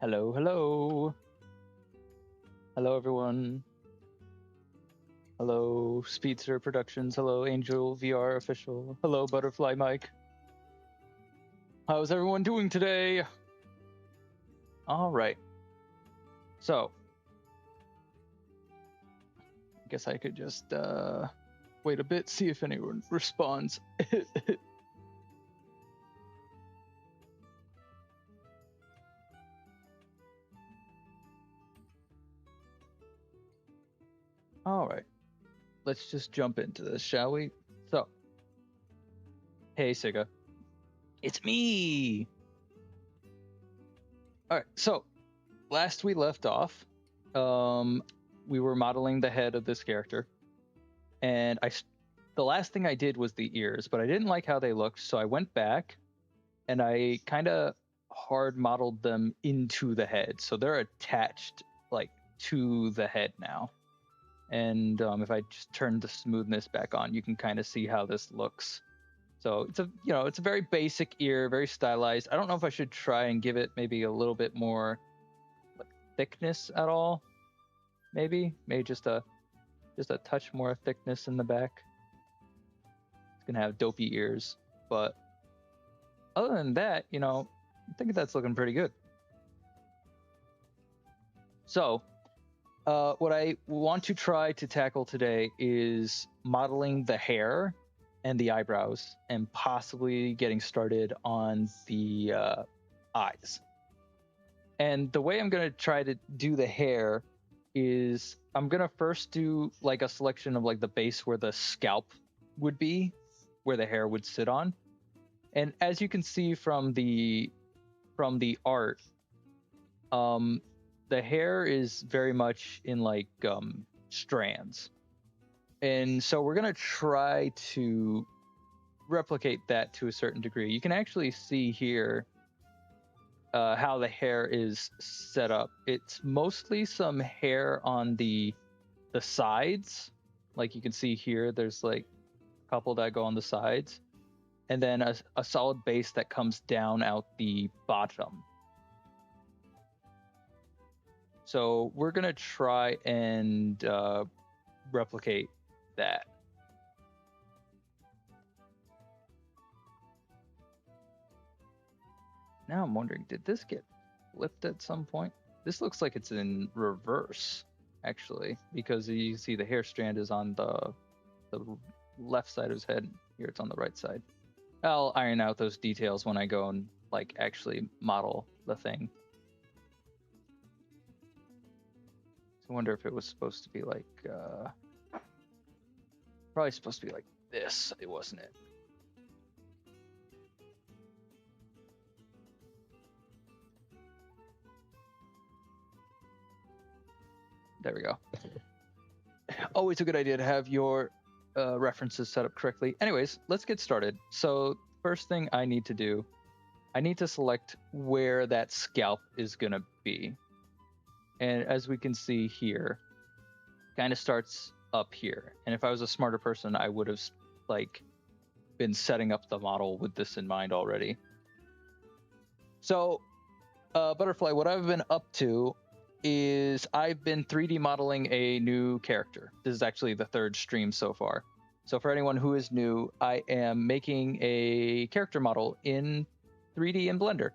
Hello, hello. Hello, everyone. Hello, Speedster Productions. Hello, Angel VR Official. Hello, Butterfly Mike. How's everyone doing today? All right. So, I guess I could just wait a bit, see if anyone responds. All right. Let's just jump into this, shall we? So, hey, Siga. It's me! All right, so last we left off, we were modeling the head of this character, and the last thing I did was the ears, but I didn't like how they looked, so I went back and I kind of hard modeled them into the head, so they're attached like to the head now. And if I just turn the smoothness back on, you can kind of see how this looks. So it's a very basic ear, very stylized. I don't know if I should try and give it maybe a little bit more like thickness at all. Maybe just a touch more thickness in the back. It's gonna have dopey ears, but other than that, I think that's looking pretty good. So, what I want to try to tackle today is modeling the hair and the eyebrows, and possibly getting started on the eyes. And the way I'm going to try to do the hair is I'm going to first do like a selection of like the base where the scalp would be, where the hair would sit on. And as you can see from the art, the hair is very much in like strands. And so we're going to try to replicate that to a certain degree. You can actually see here how the hair is set up. It's mostly some hair on the sides. Like you can see here, there's like a couple that go on the sides. And then a solid base that comes down out the bottom. So we're going to try and replicate that. Now I'm wondering, did this get flipped at some point? This looks like it's in reverse, actually, because you see the hair strand is on the left side of his head. Here it's on the right side. I'll iron out those details when I go and like actually model the thing. I wonder if it was supposed to be like probably supposed to be like this, it wasn't it? There we go. Always a good idea to have your references set up correctly. Anyways, let's get started. So first thing I need to do, I need to select where that scalp is going to be. And as we can see here, kind of starts up here. And if I was a smarter person, I would have like been setting up the model with this in mind already. So Butterfly, what I've been up to is I've been 3D modeling a new character. This is actually the third stream so far. So for anyone who is new, I am making a character model in 3D in Blender.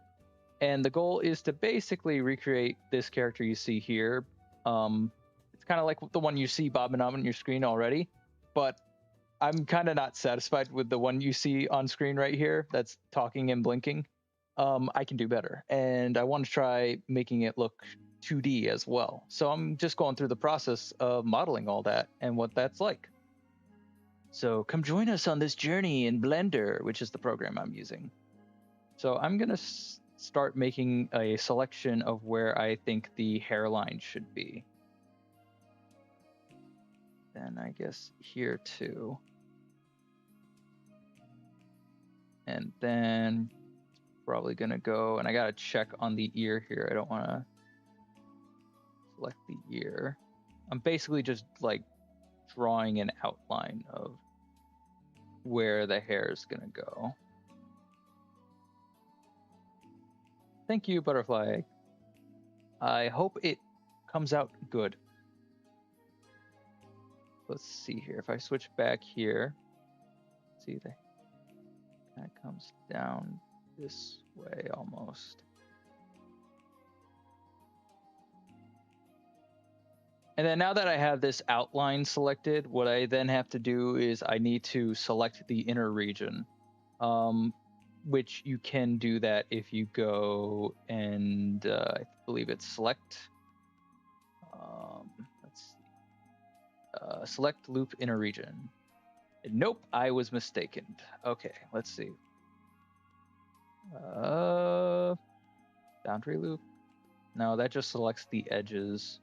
And the goal is to basically recreate this character you see here. It's kind of like the one you see bobbing on your screen already, but I'm kind of not satisfied with the one you see on screen right here that's talking and blinking. I can do better, and I want to try making it look 2D as well. So I'm just going through the process of modeling all that and what that's like. So come join us on this journey in Blender, which is the program I'm using. So I'm going to start making a selection of where I think the hairline should be. Then I guess here too. And then probably going to go, and I got to check on the ear here. I don't want to select the ear. I'm basically just like drawing an outline of where the hair is going to go. Thank you, Butterfly. I hope it comes out good. Let's see here. If I switch back here, see that comes down this way almost. And then now that I have this outline selected, what I then have to do is I need to select the inner region, which you can do that if you go and I believe it's select. Let's see. Select loop inner region. Nope, I was mistaken. Okay, let's see. Boundary loop. No, that just selects the edges.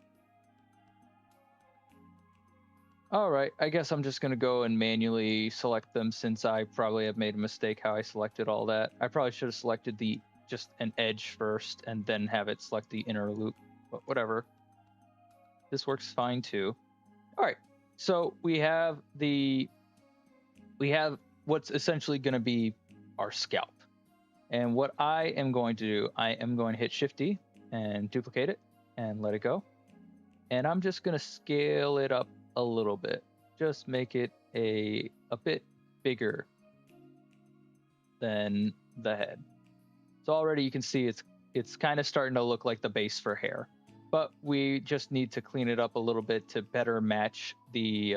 All right, I guess I'm just gonna go and manually select them since I probably have made a mistake how I selected all that. I probably should have selected just an edge first and then have it select the inner loop, but whatever. This works fine too. All right, so we have what's essentially gonna be our scalp. And what I am going to do, I am going to hit Shift D and duplicate it and let it go. And I'm just gonna scale it up a little bit, just make it a bit bigger than the head. So already you can see it's kind of starting to look like the base for hair, but we just need to clean it up a little bit to better match the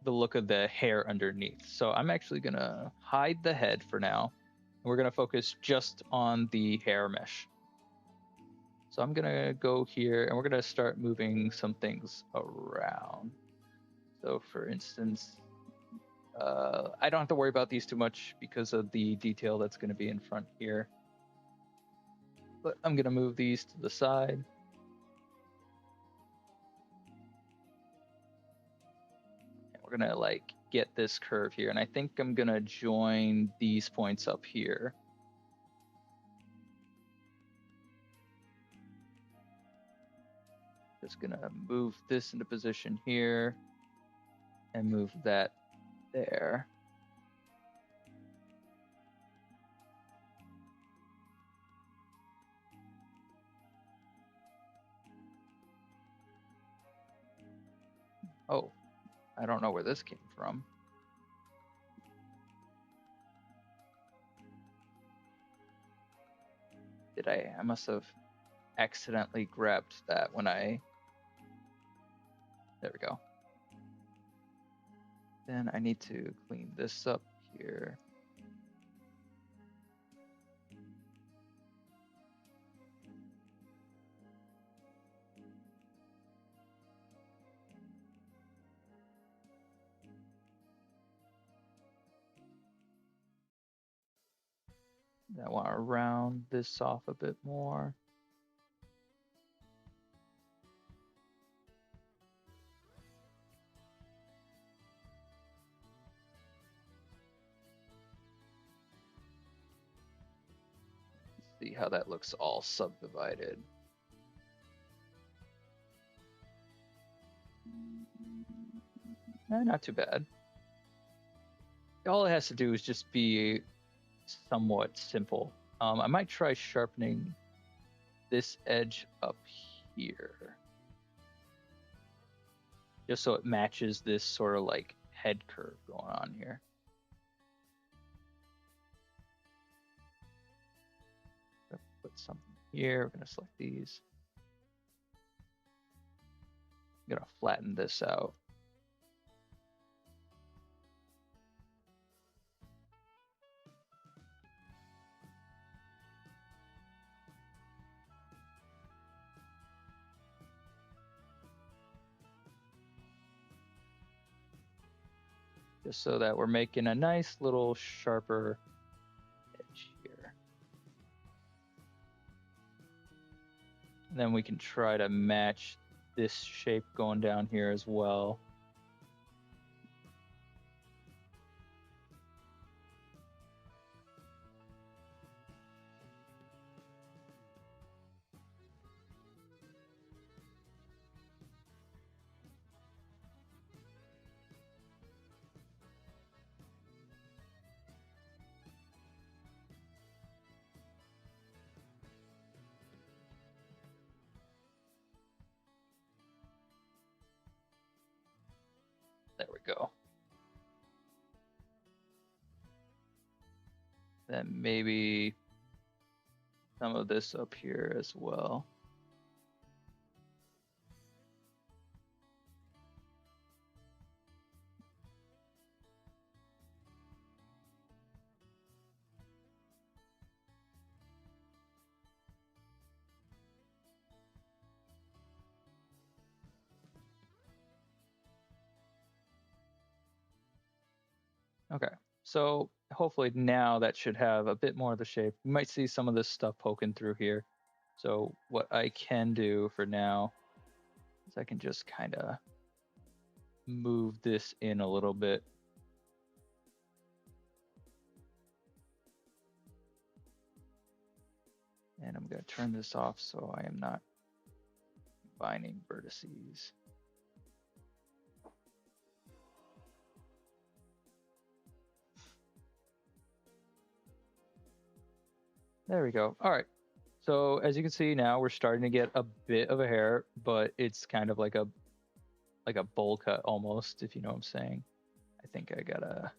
look of the hair underneath. So I'm actually gonna hide the head for now, and we're gonna focus just on the hair mesh. So I'm gonna go here and we're gonna start moving some things around. So for instance, I don't have to worry about these too much because of the detail that's gonna be in front here. But I'm gonna move these to the side. And we're gonna like get this curve here. And I think I'm gonna join these points up here. Just gonna move this into position here and move that there. Oh, I don't know where this came from. I must have accidentally grabbed that when there we go. Then I need to clean this up here. I want to round this off a bit more. See how that looks all subdivided. Not too bad. All it has to do is just be somewhat simple. I might try sharpening this edge up here, just so it matches this sort of like head curve going on here. Put something here. We're gonna select these. I'm gonna flatten this out. Just so that we're making a nice little sharper edge here. And then we can try to match this shape going down here as well. There we go. Then maybe some of this up here as well. Okay, so hopefully now that should have a bit more of the shape. You might see some of this stuff poking through here. So what I can do for now is I can just kind of move this in a little bit. And I'm going to turn this off so I am not combining vertices. There we go. All right. So as you can see now, we're starting to get a bit of a hair, but it's kind of like a bowl cut almost, if you know what I'm saying. I think I gotta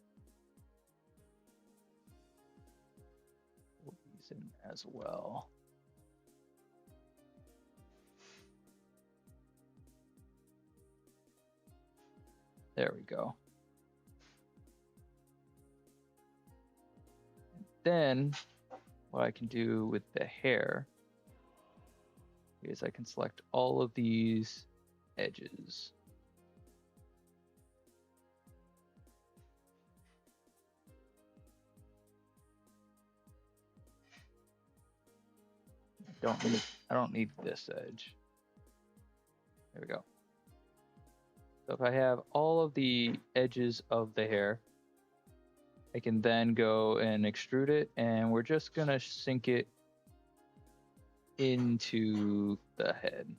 pull these in as well. There we go. Then what I can do with the hair is I can select all of these edges. I don't need this edge. There we go. So if I have all of the edges of the hair, I can then go and extrude it, and we're just gonna sink it into the head.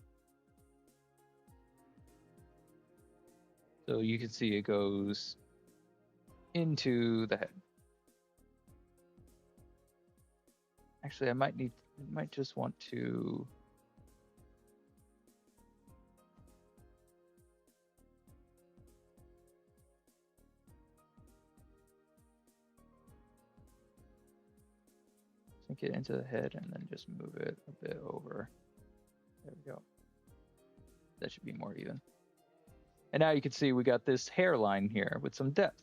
So you can see it goes into the head. Actually, I might just want to sink it into the head and then just move it a bit over. There we go. That should be more even. And now you can see we got this hairline here with some depth.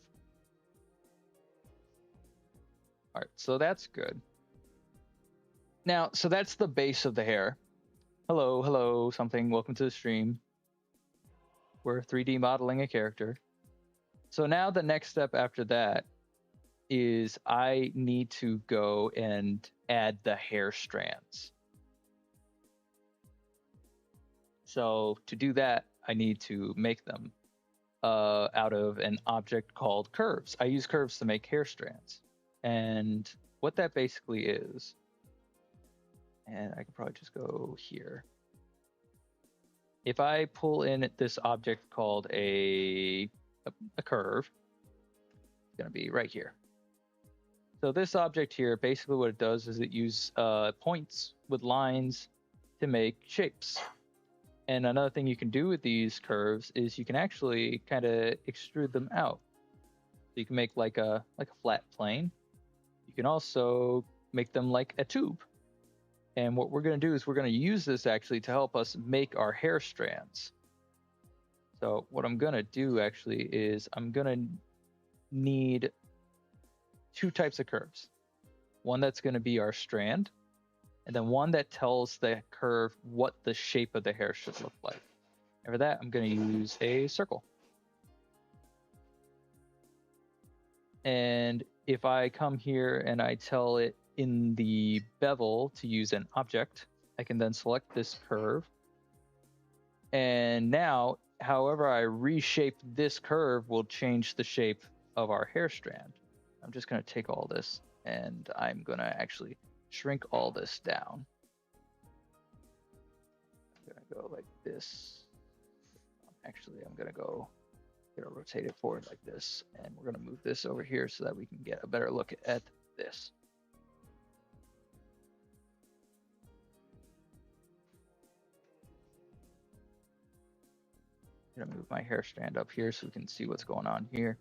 All right, so that's good. Now, so that's the base of the hair. Hello, something. Welcome to the stream. We're 3D modeling a character. So now the next step after that is I need to go and add the hair strands. So to do that, I need to make them out of an object called curves. I use curves to make hair strands. And what that basically is, and I can probably just go here. If I pull in this object called a curve, it's going to be right here. So this object here, basically what it does is it uses points with lines to make shapes. And another thing you can do with these curves is you can actually kind of extrude them out. So you can make like a flat plane. You can also make them like a tube. And what we're going to do is we're going to use this actually to help us make our hair strands. So what I'm going to do actually is I'm going to need two types of curves. One that's going to be our strand, and then one that tells the curve what the shape of the hair should look like. And for that, I'm going to use a circle. And if I come here and I tell it in the bevel to use an object, I can then select this curve. And now, however I reshape this curve will change the shape of our hair strand. I'm just going to take all this and I'm going to actually shrink all this down. I'm going to go like this. Actually, I'm going to go rotate it forward like this, and we're going to move this over here so that we can get a better look at this. I'm gonna move my hair strand up here so we can see what's going on here.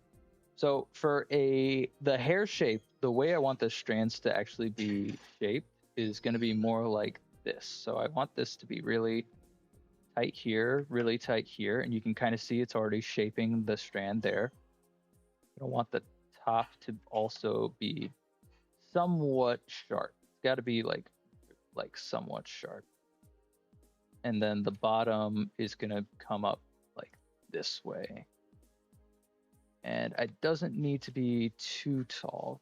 So for the hair shape, the way I want the strands to actually be shaped is going to be more like this. So I want this to be really tight here, and you can kind of see it's already shaping the strand there. I want the top to also be somewhat sharp. It's got to be like somewhat sharp. And then the bottom is going to come up like this way. And it doesn't need to be too tall.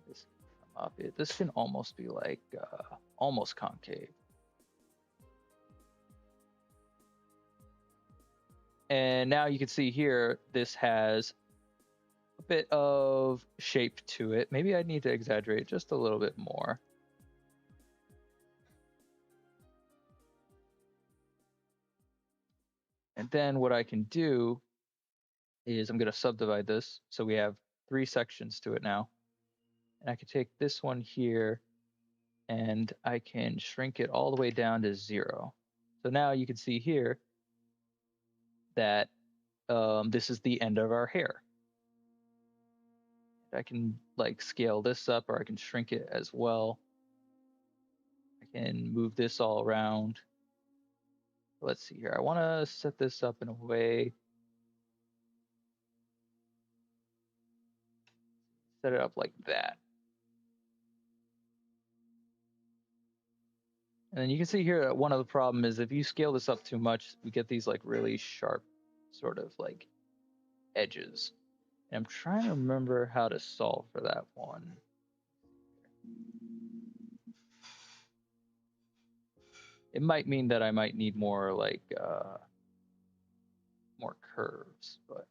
This can come up. This can almost be like almost concave. And now you can see here, this has a bit of shape to it. Maybe I need to exaggerate just a little bit more. And then what I can do is I'm going to subdivide this. So we have 3 sections to it now. And I can take this one here and I can shrink it all the way down to 0. So now you can see here that this is the end of our hair. I can like scale this up or I can shrink it as well. I can move this all around. Let's see here. I want to set this up in a way. Set it up like that. And then you can see here that one of the problem is if you scale this up too much, we get these like really sharp sort of like edges. And I'm trying to remember how to solve for that one. It might mean that I might need more like more curves, but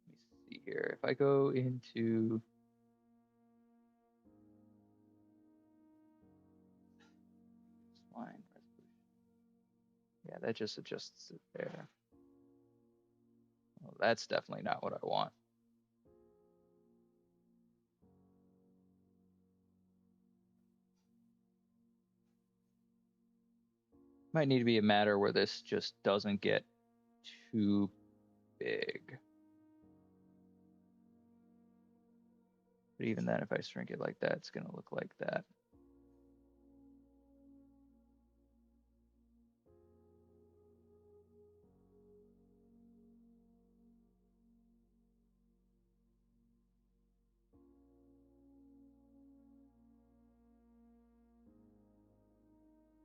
let me see here. If I go into line resolution, yeah, that just adjusts it there. Well, that's definitely not what I want. Might need to be a matter where this just doesn't get too big. But even then, if I shrink it like that, it's going to look like that.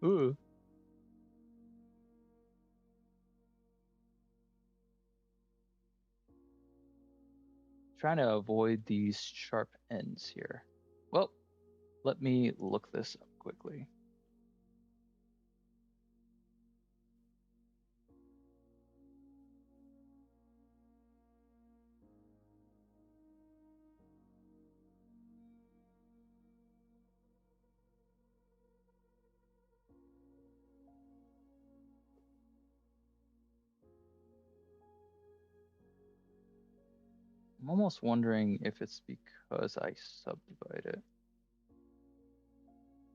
Ooh. Trying to avoid these sharp ends here. Well, let me look this up quickly. I'm almost wondering if it's because I subdivide it.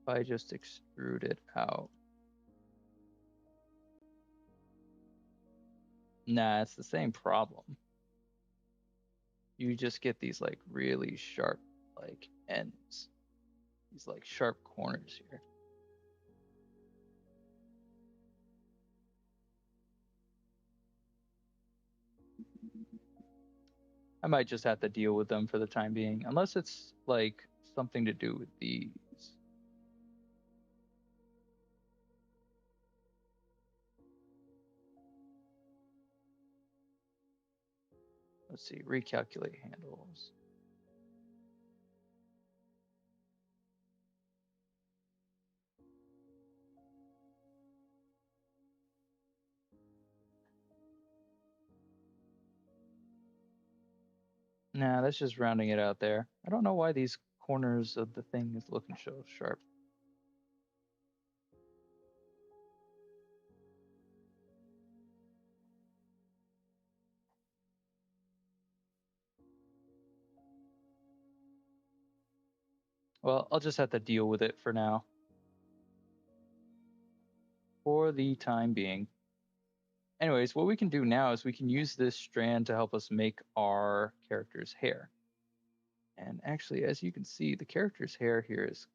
If I just extrude it out. Nah, it's the same problem. You just get these like really sharp like ends. These like sharp corners here. I might just have to deal with them for the time being, unless it's like something to do with these. Let's see, recalculate handles. Nah, that's just rounding it out there. I don't know why these corners of the thing is looking so sharp. Well, I'll just have to deal with it for now. for the time being. Anyways, what we can do now is we can use this strand to help us make our character's hair. And actually, as you can see, the character's hair here is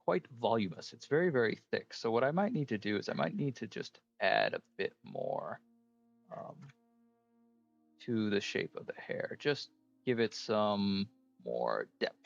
quite voluminous. It's very, very thick. So what I might need to do is I might need to just add a bit more to the shape of the hair. Just give it some more depth.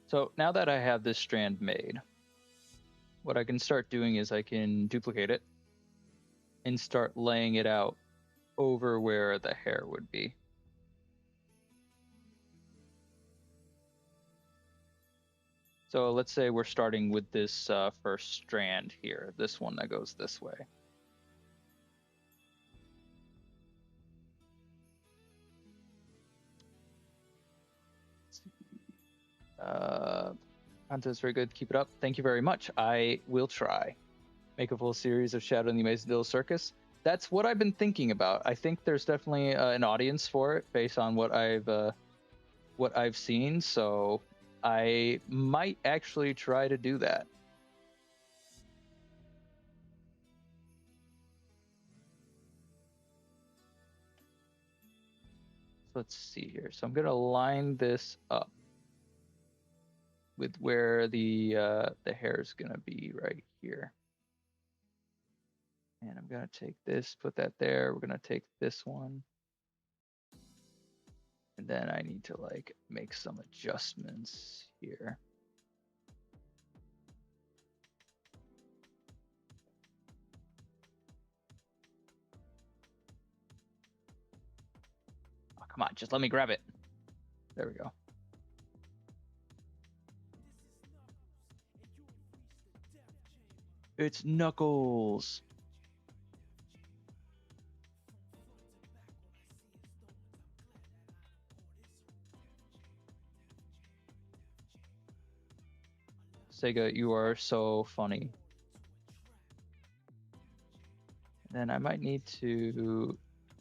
So now that I have this strand made, what I can start doing is I can duplicate it and start laying it out over where the hair would be. So let's say we're starting with this first strand here, this one that goes this way. Content is very good. Keep it up. Thank you very much. I will try. Make a full series of Shadow and the Amazing Dill Circus. That's what I've been thinking about. I think there's definitely an audience for it based on what I've seen. So I might actually try to do that. Let's see here. So I'm gonna line this up with where the hair is gonna be right here. And I'm gonna take this, put that there. We're gonna take this one. And then I need to like make some adjustments here. Oh, come on, just let me grab it. There we go. It's Knuckles. Sega, you are so funny. Then I might need to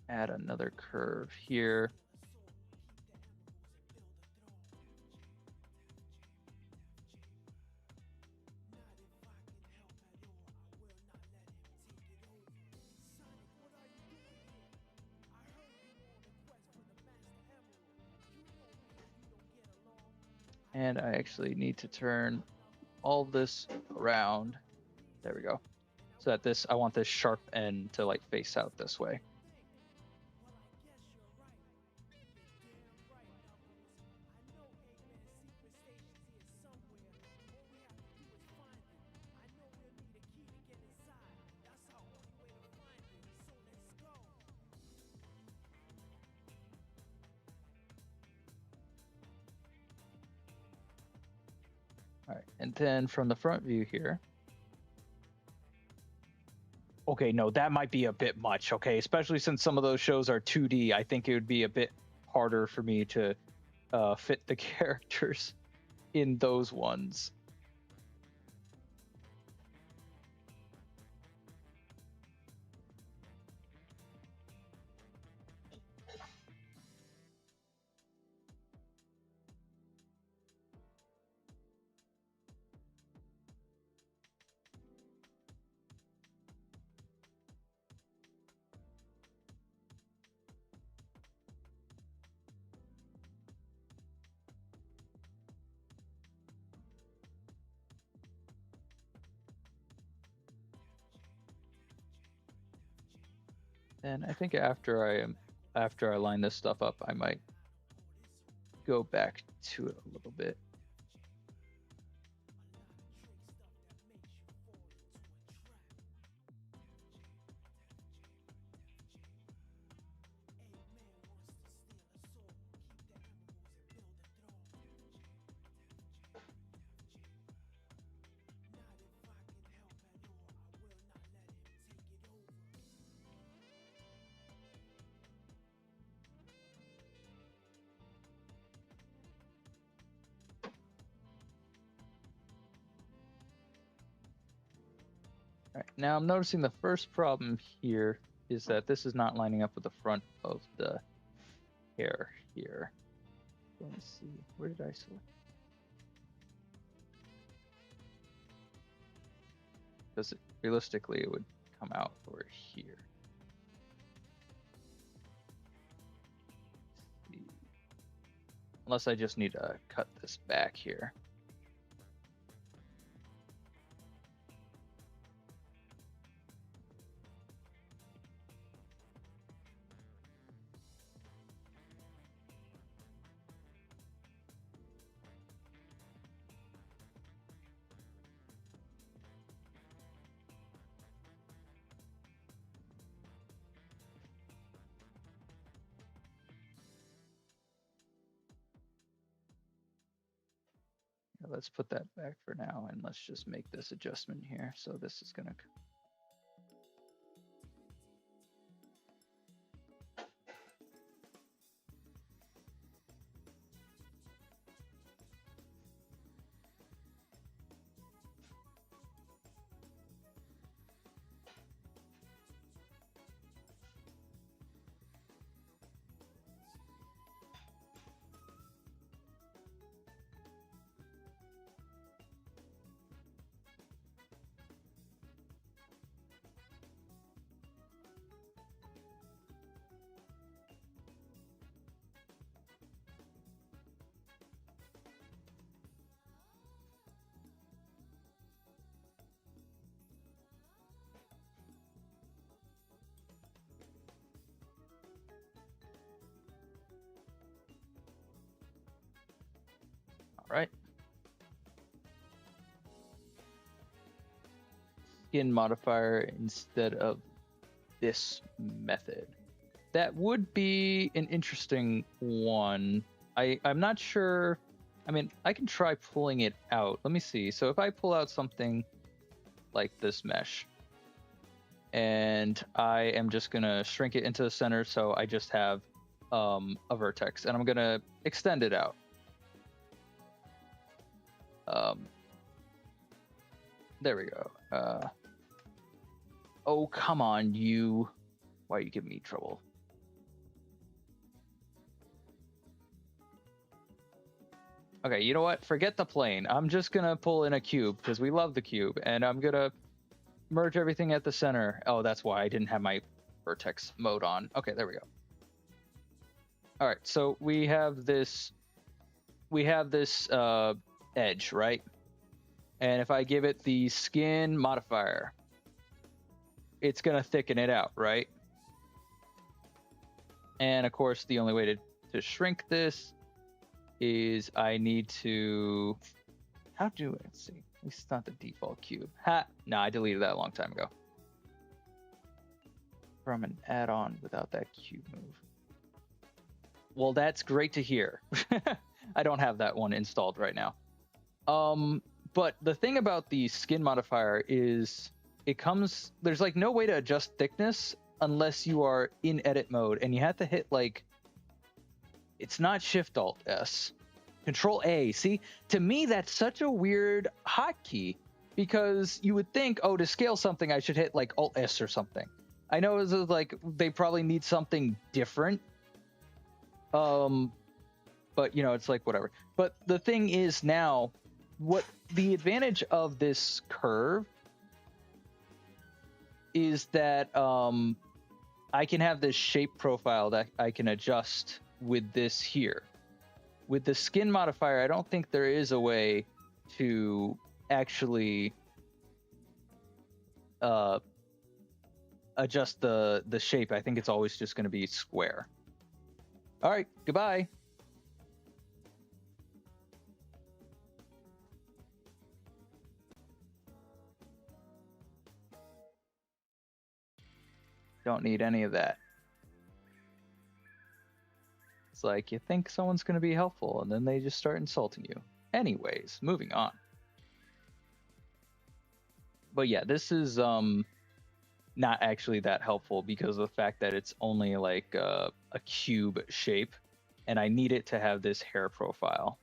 add another curve here. And I actually need to turn all this around. There we go. So that this, I want this sharp end to like face out this way. All right, and then from the front view here. Okay, no, that might be a bit much, okay? Especially since some of those shows are 2D, I think it would be a bit harder for me to fit the characters in those ones. And I think after I line this stuff up, I might go back to it a little bit. All right, now I'm noticing the first problem here is that this is not lining up with the front of the hair here. Let me see, where did I select? Because realistically it would come out over here. Unless I just need to cut this back here. Let's put that back for now, and let's just make this adjustment here. So this is gonna. All right. Skin modifier instead of this method. That would be an interesting one. I'm not sure. I mean, I can try pulling it out. Let me see. So if I pull out something like this mesh, and I am just gonna shrink it into the center, so I just have a vertex, and I'm gonna extend it out. There we go. Oh, come on, you. Why are you giving me trouble? Okay, you know what? Forget the plane. I'm just gonna pull in a cube because we love the cube, and I'm gonna merge everything at the center. Oh, that's why I didn't have my vertex mode on. Okay, there we go. All right, so we have this edge, right? And if I give it the skin modifier, it's gonna thicken it out, right? And of course, the only way to shrink this is I need to, let's see, at least it's not the default cube. No, I deleted that a long time ago. From an add-on without that cube move. Well, that's great to hear. I don't have that one installed right now. But the thing about the skin modifier is there's like no way to adjust thickness unless you are in edit mode, and you have to hit like, it's not Shift Alt S, Control A. See, to me that's such a weird hotkey, because you would think, oh, to scale something I should hit like Alt S or something. I know it's like they probably need something different, but you know, it's like whatever. But the thing is now, what the advantage of this curve is that I can have this shape profile that I can adjust with this here. With the skin modifier, I don't think there is a way to actually adjust the shape, I think it's always just going to be square. All right, goodbye. Don't need any of that. It's like you think someone's going to be helpful, and then they just start insulting you. Anyways, moving on. But yeah, this is not actually that helpful because of the fact that it's only like a cube shape, and I need it to have this hair profile.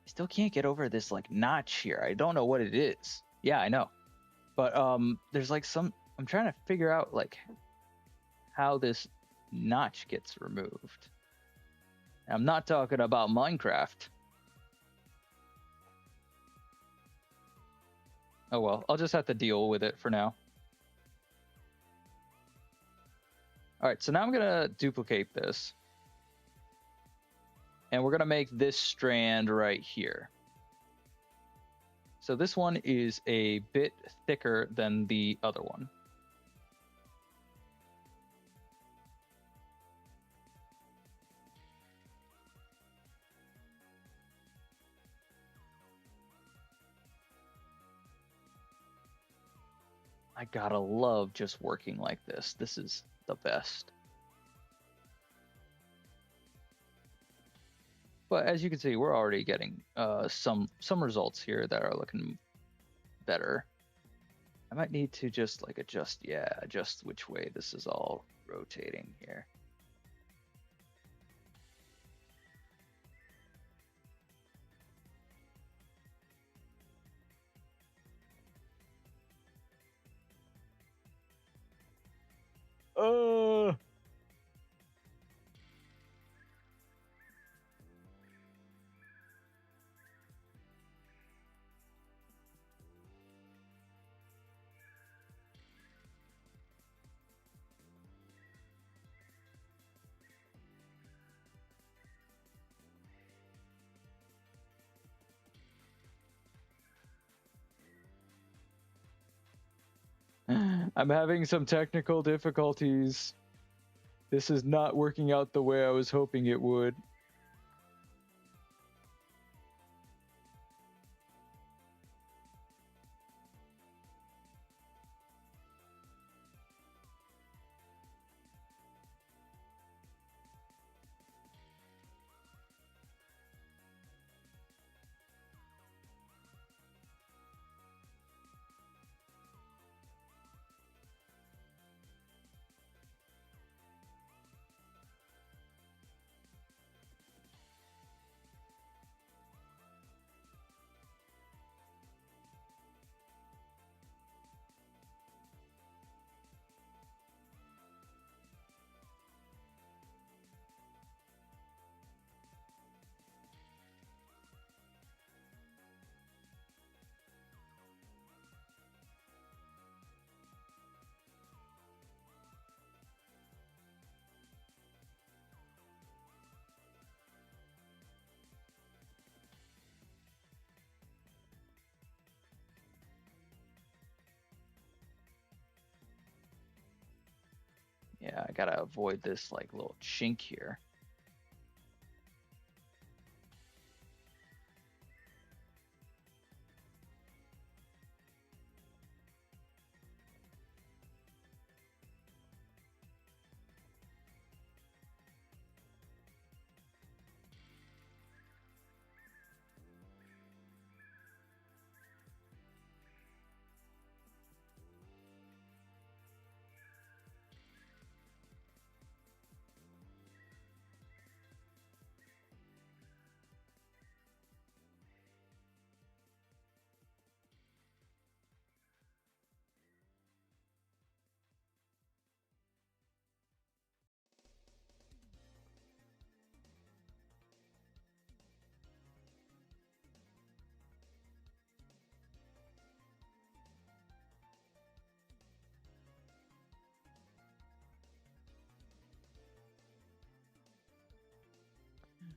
Still can't get over this like notch here. I don't know what it is. Yeah, I know. But there's like some, I'm trying to figure out like how this notch gets removed. I'm not talking about Minecraft. Oh well, I'll just have to deal with it for now. All right, so now I'm gonna duplicate this. And we're gonna make this strand right here. So this one is a bit thicker than the other one. I gotta love just working like this. This is the best. But as you can see, we're already getting some results here that are looking better. I might need to just like adjust which way this is all rotating here. I'm having some technical difficulties. This is not working out the way I was hoping it would. Yeah, I gotta avoid this like little chink here.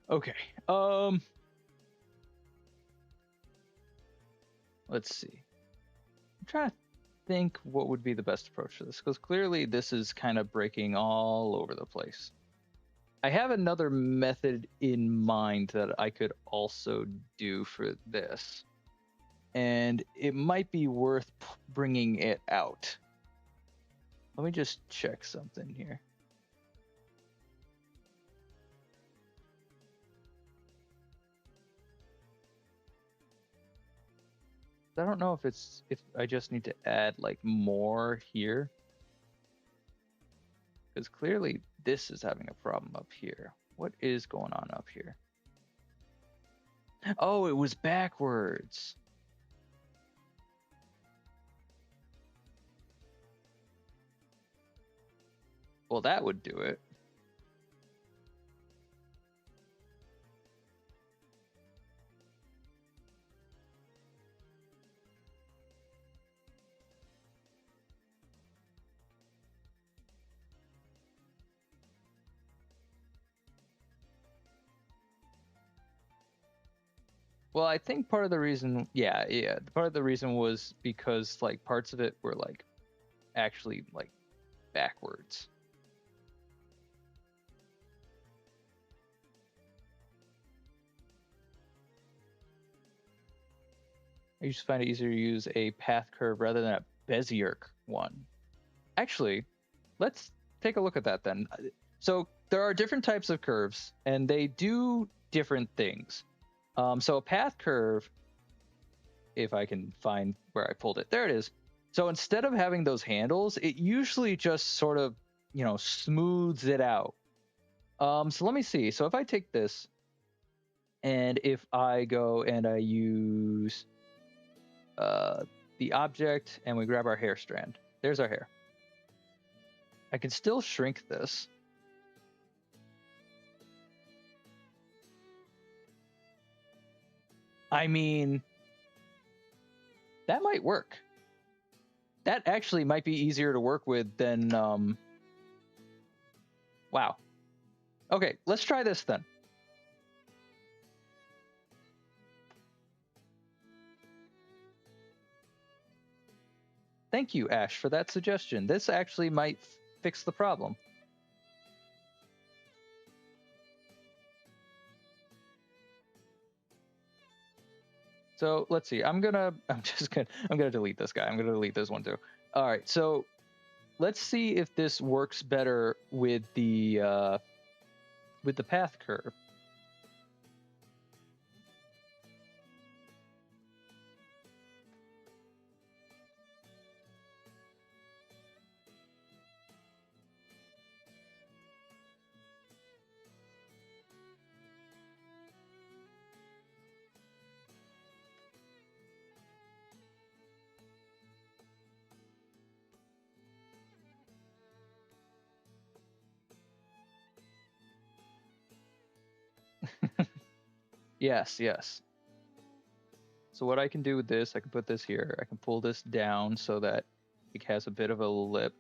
Okay. Let's see. I'm trying to think what would be the best approach to this, because clearly this is kind of breaking all over the place. I have another method in mind that I could also do for this, and it might be worth bringing it out. Let me just check something here. I don't know if I just need to add like more here, because clearly this is having a problem up here. What is going on up here? Oh, it was backwards. Well, that would do it. Well, I think part of the reason, yeah, part of the reason was because like parts of it were like actually like backwards. I used to find it easier to use a path curve rather than a Bezier one. Actually, let's take a look at that then. So there are different types of curves, and they do different things. So a path curve, if I can find where I pulled it, there it is. So instead of having those handles, it usually just sort of, smooths it out. So let me see. So if I take this, and if I go and I use the object, and we grab our hair strand, there's our hair. I can still shrink this. I mean, that might work. That actually might be easier to work with than, wow. Okay, let's try this then. Thank you, Ash, for that suggestion. This actually might fix the problem. So let's see. I'm gonna delete this guy. I'm gonna delete this one too. All right. So let's see if this works better with the path curve. Yes, yes. So what I can do with this, I can put this here. I can pull this down so that it has a bit of a lip.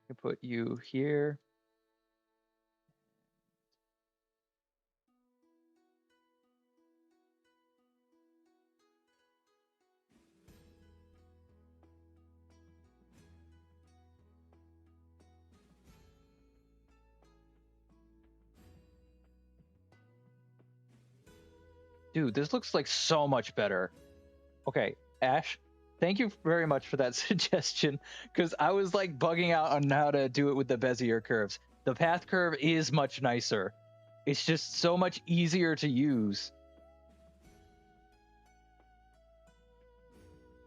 I can put you here. Dude, this looks like so much better. Okay, Ash, thank you very much for that suggestion, because I was like bugging out on how to do it with the Bezier curves. The path curve is much nicer. It's just so much easier to use.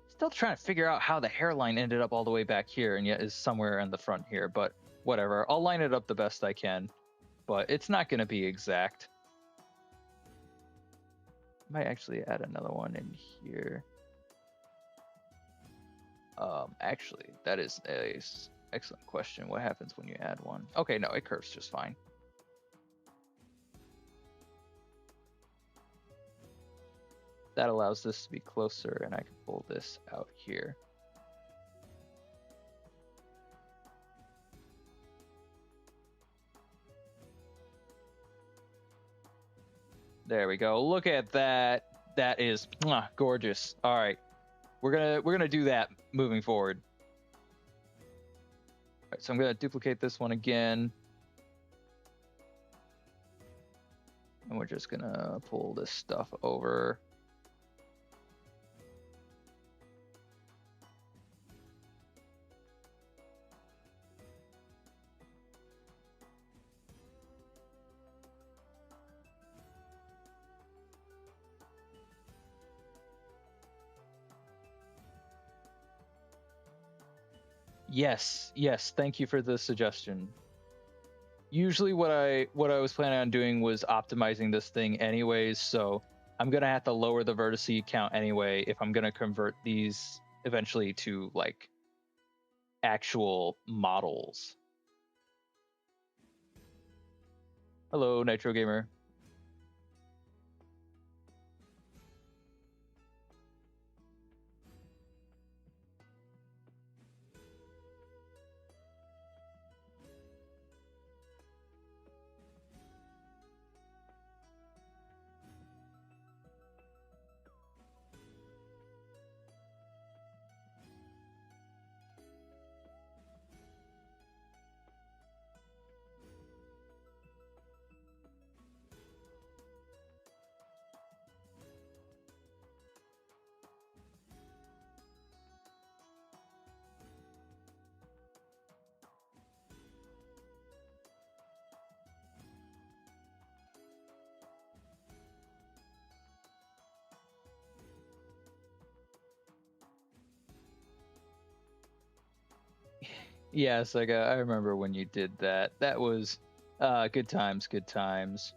Still trying to figure out how the hairline ended up all the way back here and yet is somewhere in the front here, but whatever. I'll line it up the best I can, but it's not going to be exact. Might actually add another one in here. Actually, that is a excellent question. What happens when you add one? Okay, no, it curves just fine. That allows this to be closer, and I can pull this out here. There we go. Look at that. That is gorgeous. All right, we're gonna do that moving forward. All right, so I'm gonna duplicate this one again, and we're just gonna pull this stuff over. Yes, thank you for the suggestion. Usually what I was planning on doing was optimizing this thing anyways, so I'm gonna have to lower the vertice count anyway if I'm gonna convert these eventually to like actual models. Hello, Nitro Gamer. Yes, I remember when you did that. That was good times, good times.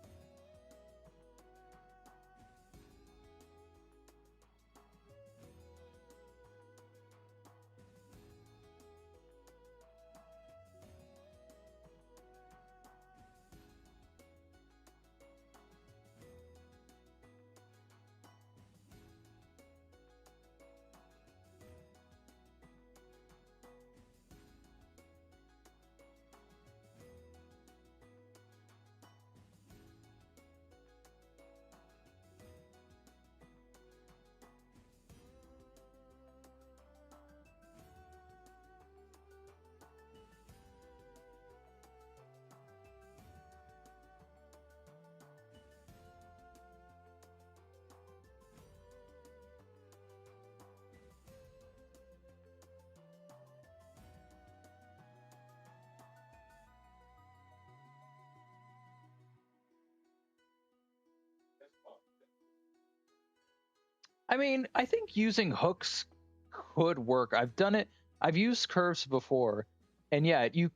I mean, I think using hooks could work. I've done it. I've used curves before, and yeah, you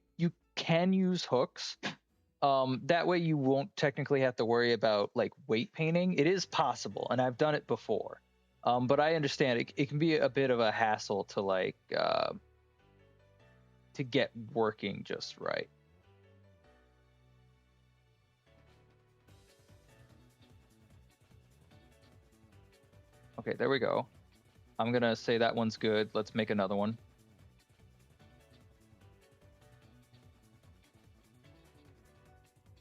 can use hooks. That way you won't technically have to worry about like weight painting. It is possible, and I've done it before. But I understand it can be a bit of a hassle to like to get working just right. Okay, there we go. I'm gonna say that one's good. Let's make another one.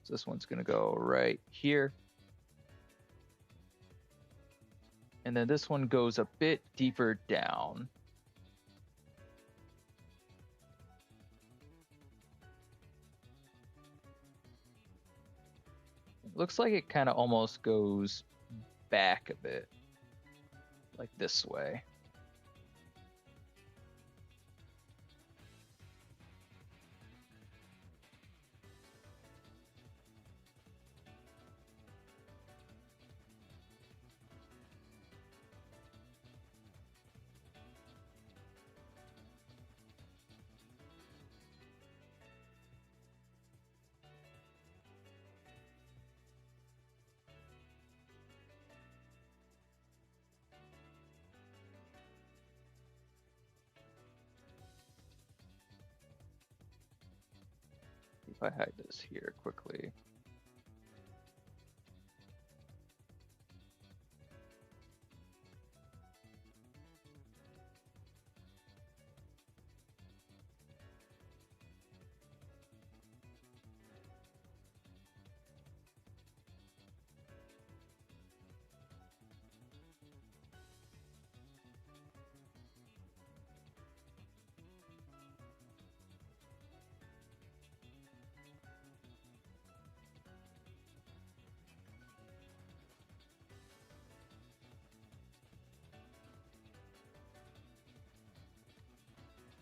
So this one's gonna go right here. And then this one goes a bit deeper down. It looks like it kind of almost goes back a bit, like this way. If I hide this here quickly.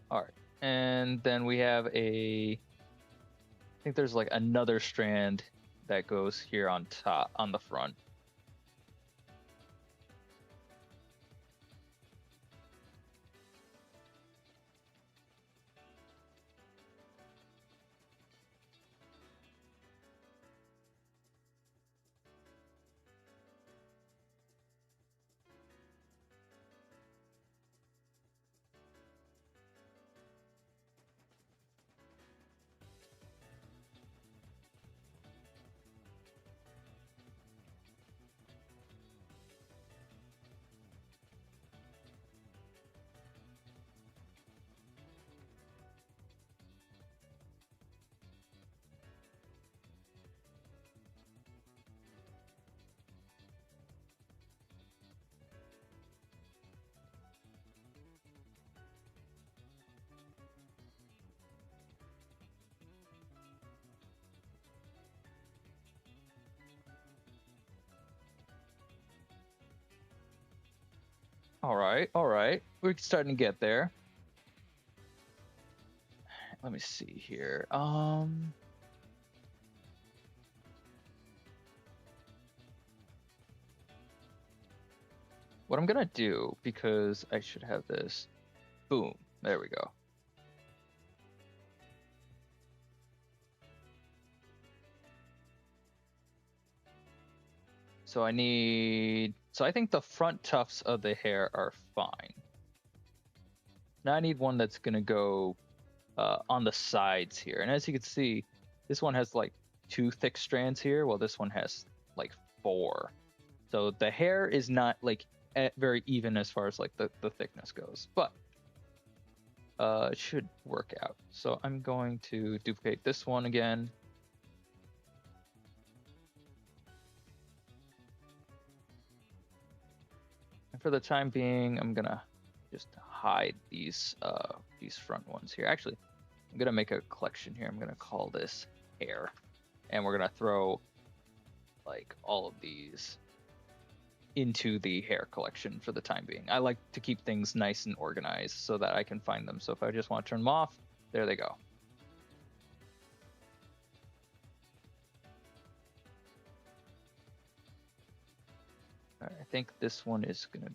All right. And then we have I think there's like another strand that goes here on top, on the front. All right, all right. We're starting to get there. Let me see here. What I'm gonna do, because I should have this. Boom. There we go. So I think the front tufts of the hair are fine. Now I need one that's gonna go on the sides here. And as you can see, this one has like 2 thick strands here, while this one has like 4. So the hair is not like very even as far as like the thickness goes, but it should work out. So I'm going to duplicate this one again. And for the time being, I'm gonna just hide these front ones here. Actually, I'm gonna make a collection here. I'm gonna call this hair, and we're gonna throw like all of these into the hair collection for the time being. I like to keep things nice and organized so that I can find them. So if I just want to turn them off, there they go. All right, I think this one is gonna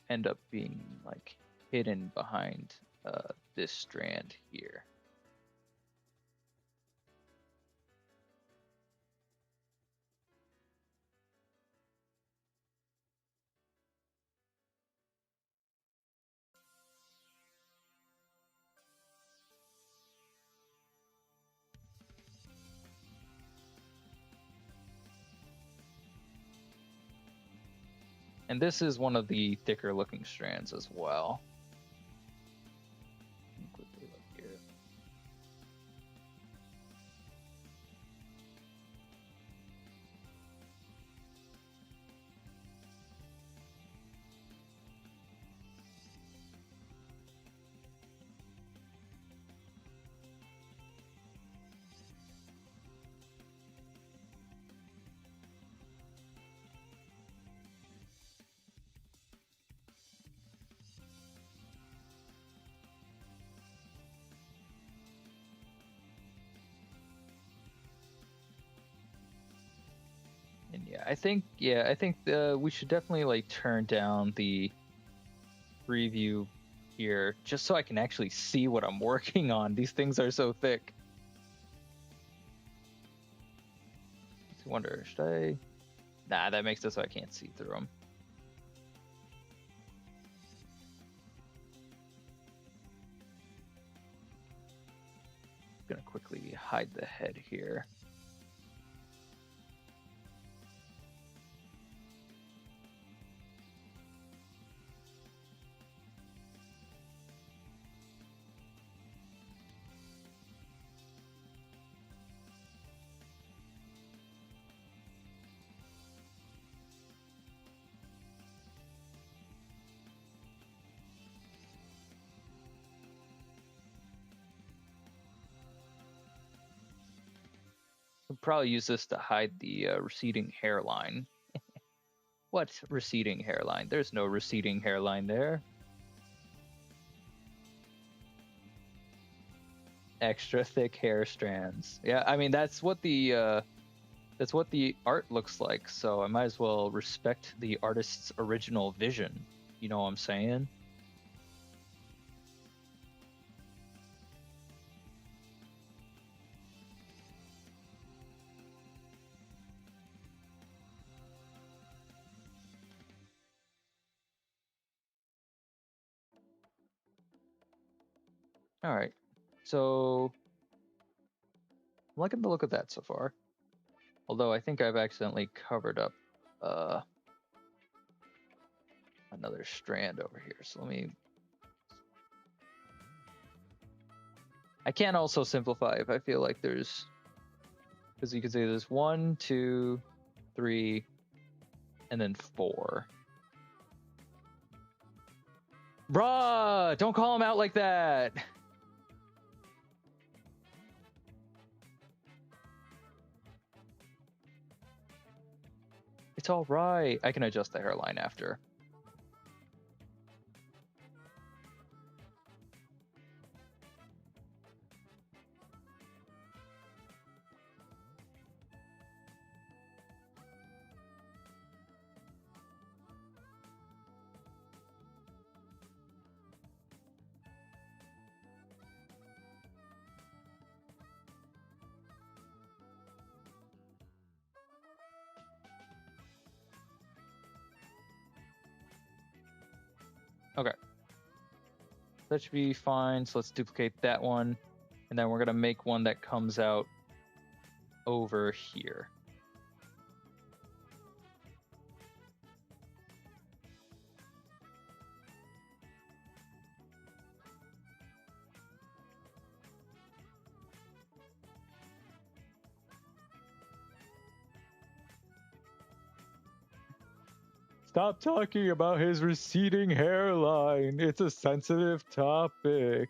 end up being like hidden behind this strand here. And this is one of the thicker looking strands as well. Quickly look here. And I think we should definitely like turn down the preview here just so I can actually see what I'm working on. These things are so thick. I wonder, should I? Nah, that makes it so I can't see through them. I'm gonna quickly hide the head here. I'll probably use this to hide the receding hairline. What receding hairline? There's no receding hairline there. extra thick hair strands. Yeah, I mean that's what the art looks like. So I might as well respect the artist's original vision. You know what I'm saying? All right. So I'm liking the look of that so far. Although I think I've accidentally covered up another strand over here. So let me. I can also simplify if I feel like there's, because you can say there's 1, 2, 3, and then 4. Bruh, don't call him out like that. It's all right. I can adjust the hairline after. Okay. That should be fine. So let's duplicate that one. And then we're going to make one that comes out over here. Stop talking about his receding hairline. It's a sensitive topic.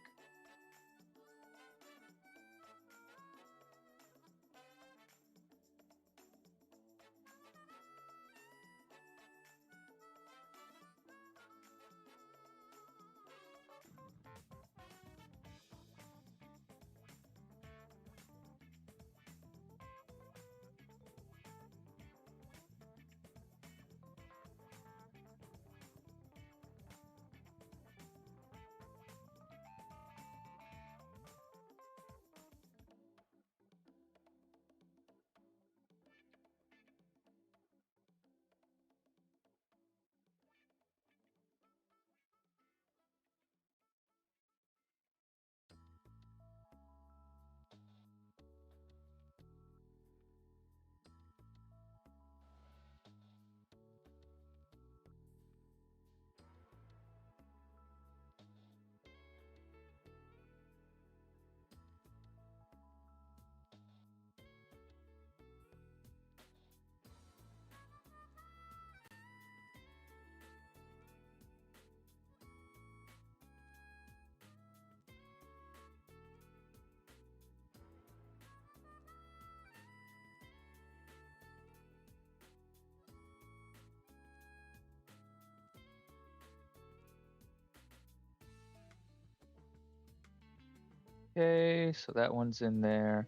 Okay, so that one's in there.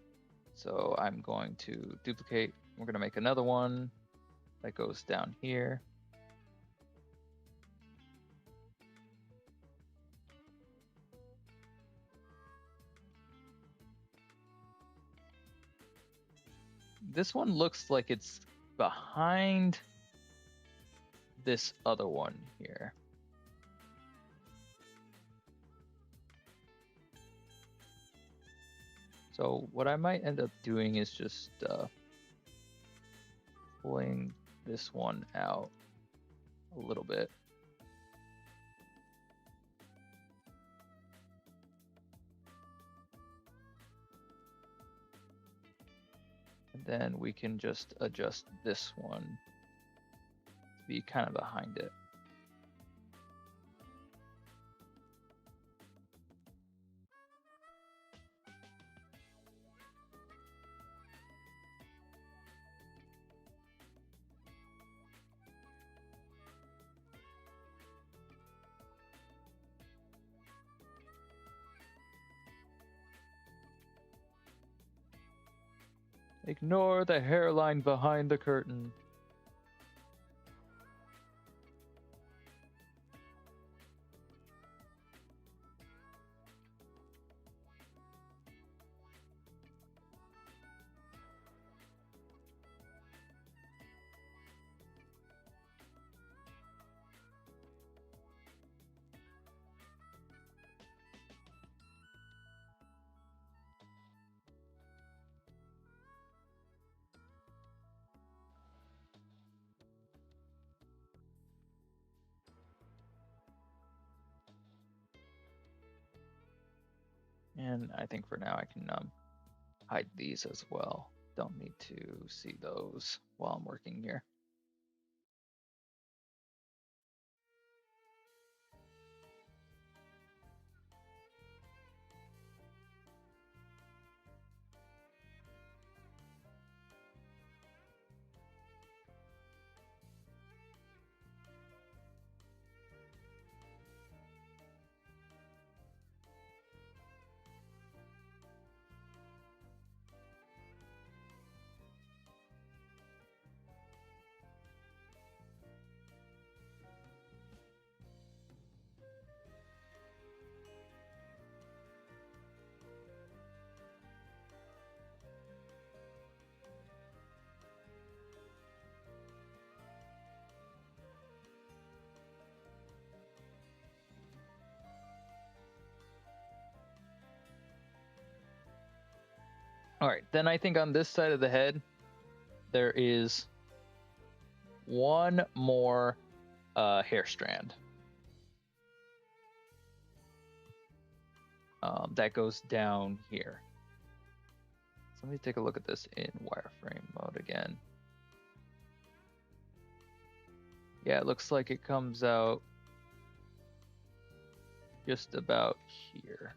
So I'm going to duplicate. We're going to make another one that goes down here. This one looks like it's behind this other one here. So what I might end up doing is just pulling this one out a little bit. And then we can just adjust this one to be kind of behind it. Ignore the hairline behind the curtain. And I think for now I can hide these as well. Don't need to see those while I'm working here. All right, then I think on this side of the head, there is one more hair strand. That goes down here. So let me take a look at this in wireframe mode again. Yeah, it looks like it comes out just about here.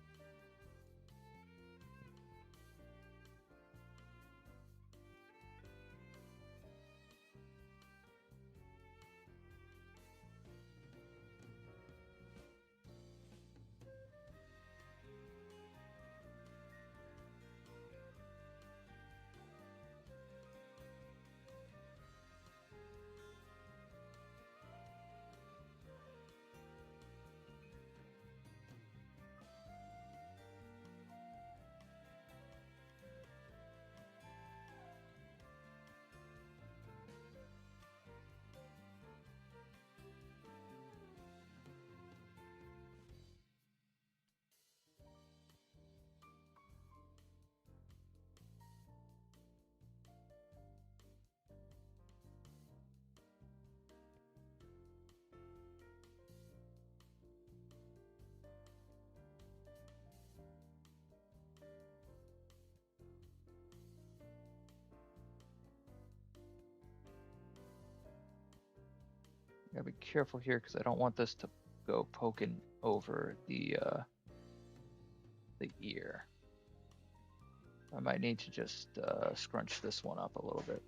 Gotta be careful here because I don't want this to go poking over the ear. I might need to just scrunch this one up a little bit.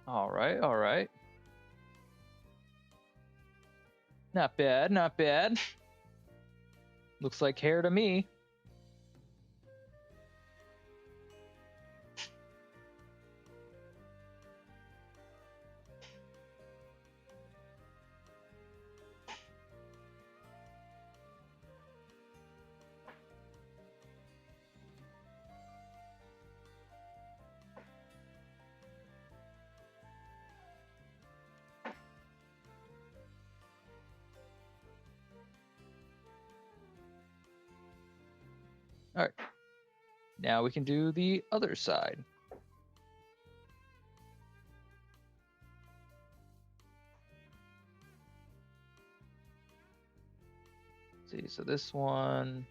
All right, all right. Not bad, not bad. Looks like hair to me. All right. Now we can do the other side. see, so this one.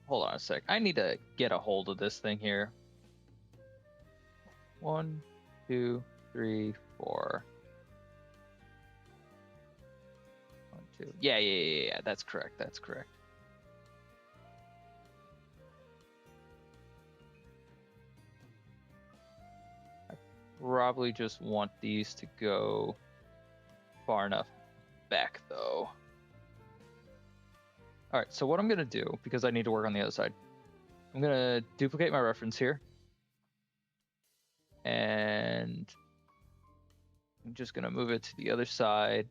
Hold on a sec. I need to get a hold of this thing here. 1, 2, 3, 4. 1, 2. Yeah. That's correct. That's correct. I probably just want these to go far enough back, though. All right, so what I'm going to do, because I need to work on the other side, I'm going to duplicate my reference here. And I'm just going to move it to the other side.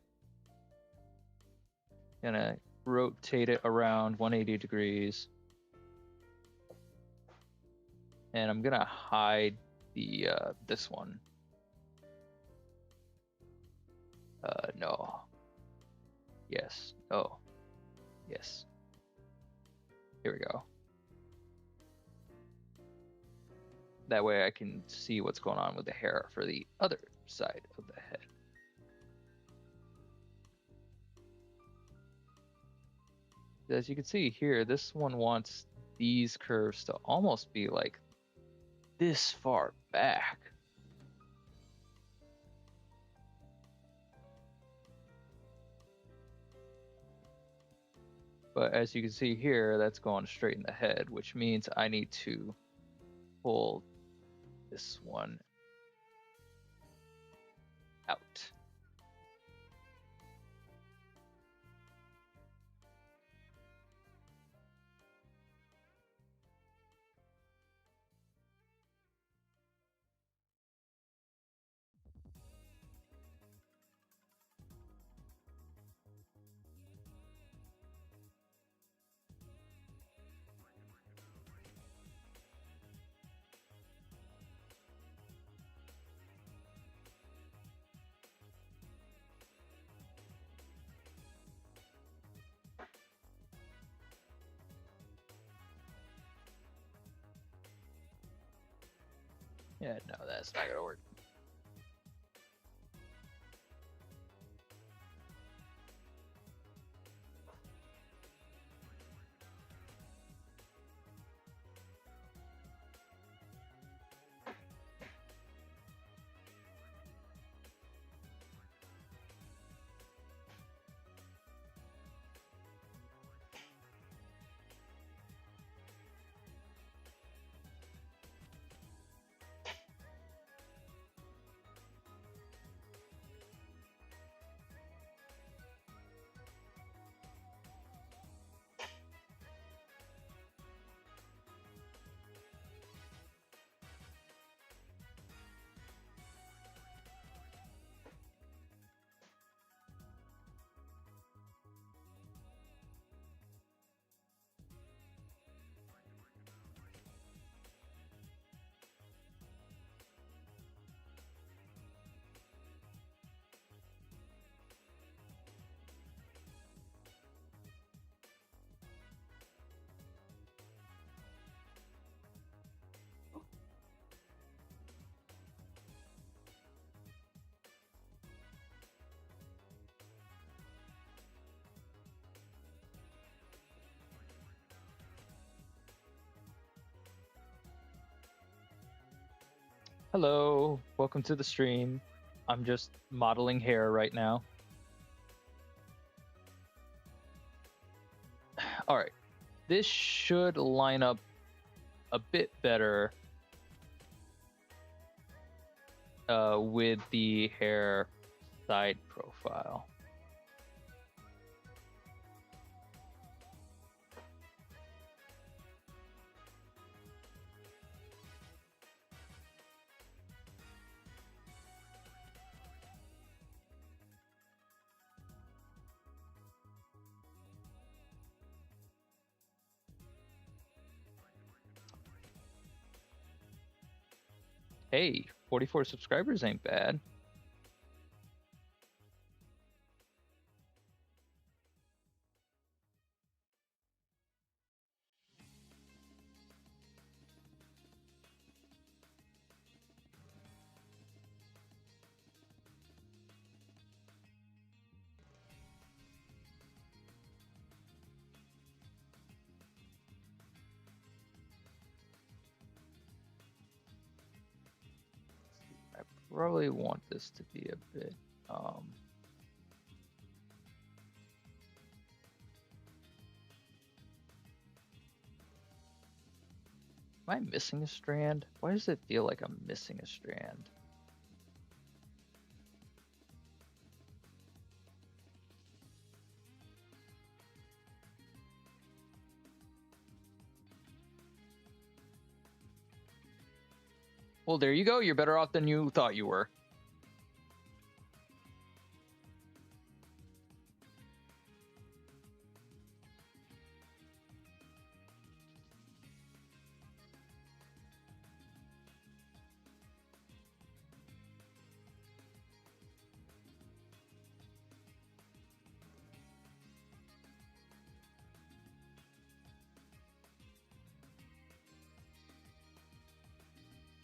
Going to rotate it around 180 degrees. And I'm going to hide the this one. No. Yes. Oh. Yes. Here we go. That way I can see what's going on with the hair for the other side of the head. As you can see here, this one wants these curves to almost be like this far back. But as you can see here, that's going straight in the head, which means I need to pull this one out. Yeah, no, that's not gonna work. Hello, welcome to the stream. I'm just modeling hair right now. All right, this should line up a bit better with the hair side profile. Hey, 44 subscribers ain't bad. probably want this to be a bit am I missing a strand? Why does it feel like I'm missing a strand? Well, there you go. You're better off than you thought you were.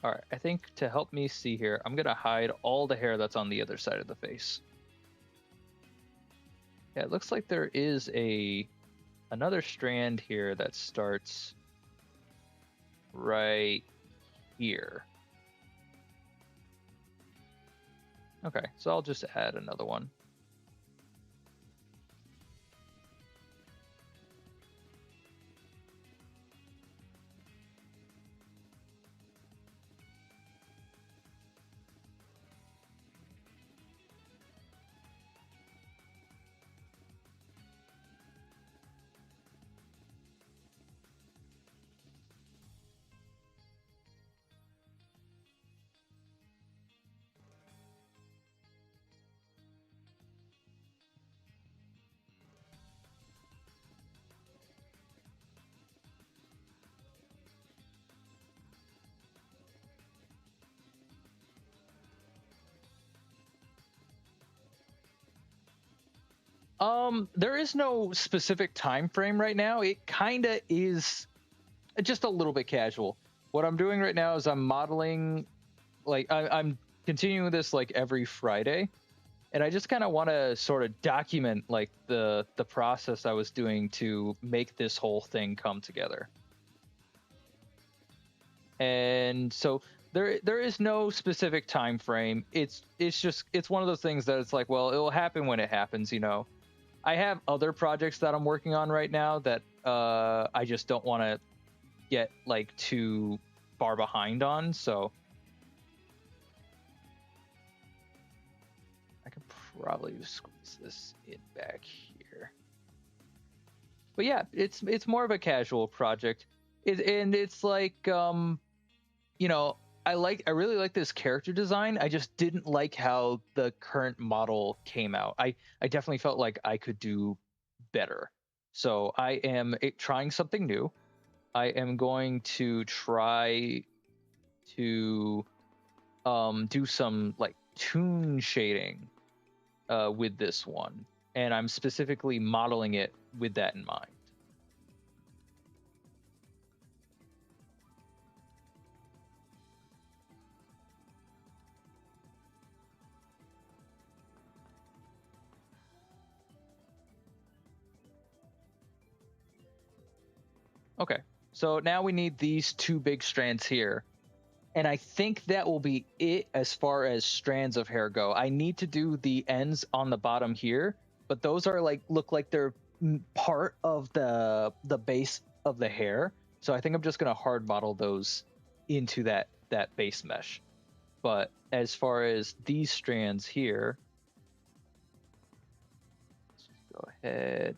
All right, I think to help me see here, I'm gonna hide all the hair that's on the other side of the face. Yeah, it looks like there is another strand here that starts right here. Okay, so I'll just add another one. There is no specific time frame right now. It kind of is just a little bit casual. What I'm doing right now is I'm modeling, like I'm continuing this like every Friday, and I just kind of want to sort of document like the process I was doing to make this whole thing come together. And so there is no specific time frame. It's just it's one of those things that it's like, well, it'll happen when it happens, you know. I have other projects that I'm working on right now that I just don't want to get like too far behind on, so I could probably squeeze this in back here. But yeah, it's more of a casual project. And it's like you know, I really like this character design. I just didn't like how the current model came out. I definitely felt like I could do better. So I am trying something new. I am going to try to do some like toon shading with this one, and I'm specifically modeling it with that in mind. Okay, so now we need these two big strands here. And I think that will be it as far as strands of hair go. I need to do the ends on the bottom here, but those are like look like they're part of the base of the hair. So I think I'm just gonna hard model those into that base mesh. But as far as these strands here, let's just go ahead.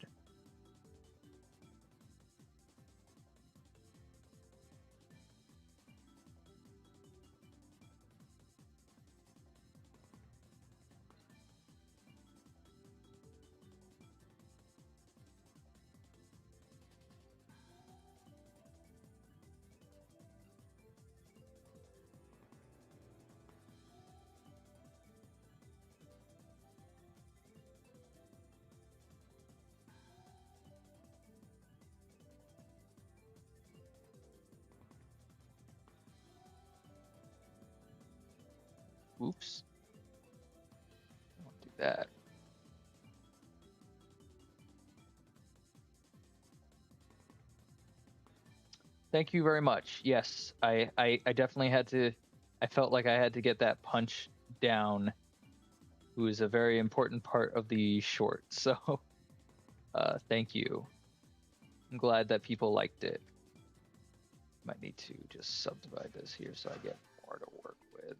Oops. I won't do that. Thank you very much. Yes, I definitely had to. I felt like I had to get that punch down, who is a very important part of the short. So thank you. I'm glad that people liked it. Might need to just subdivide this here so I get more to work with.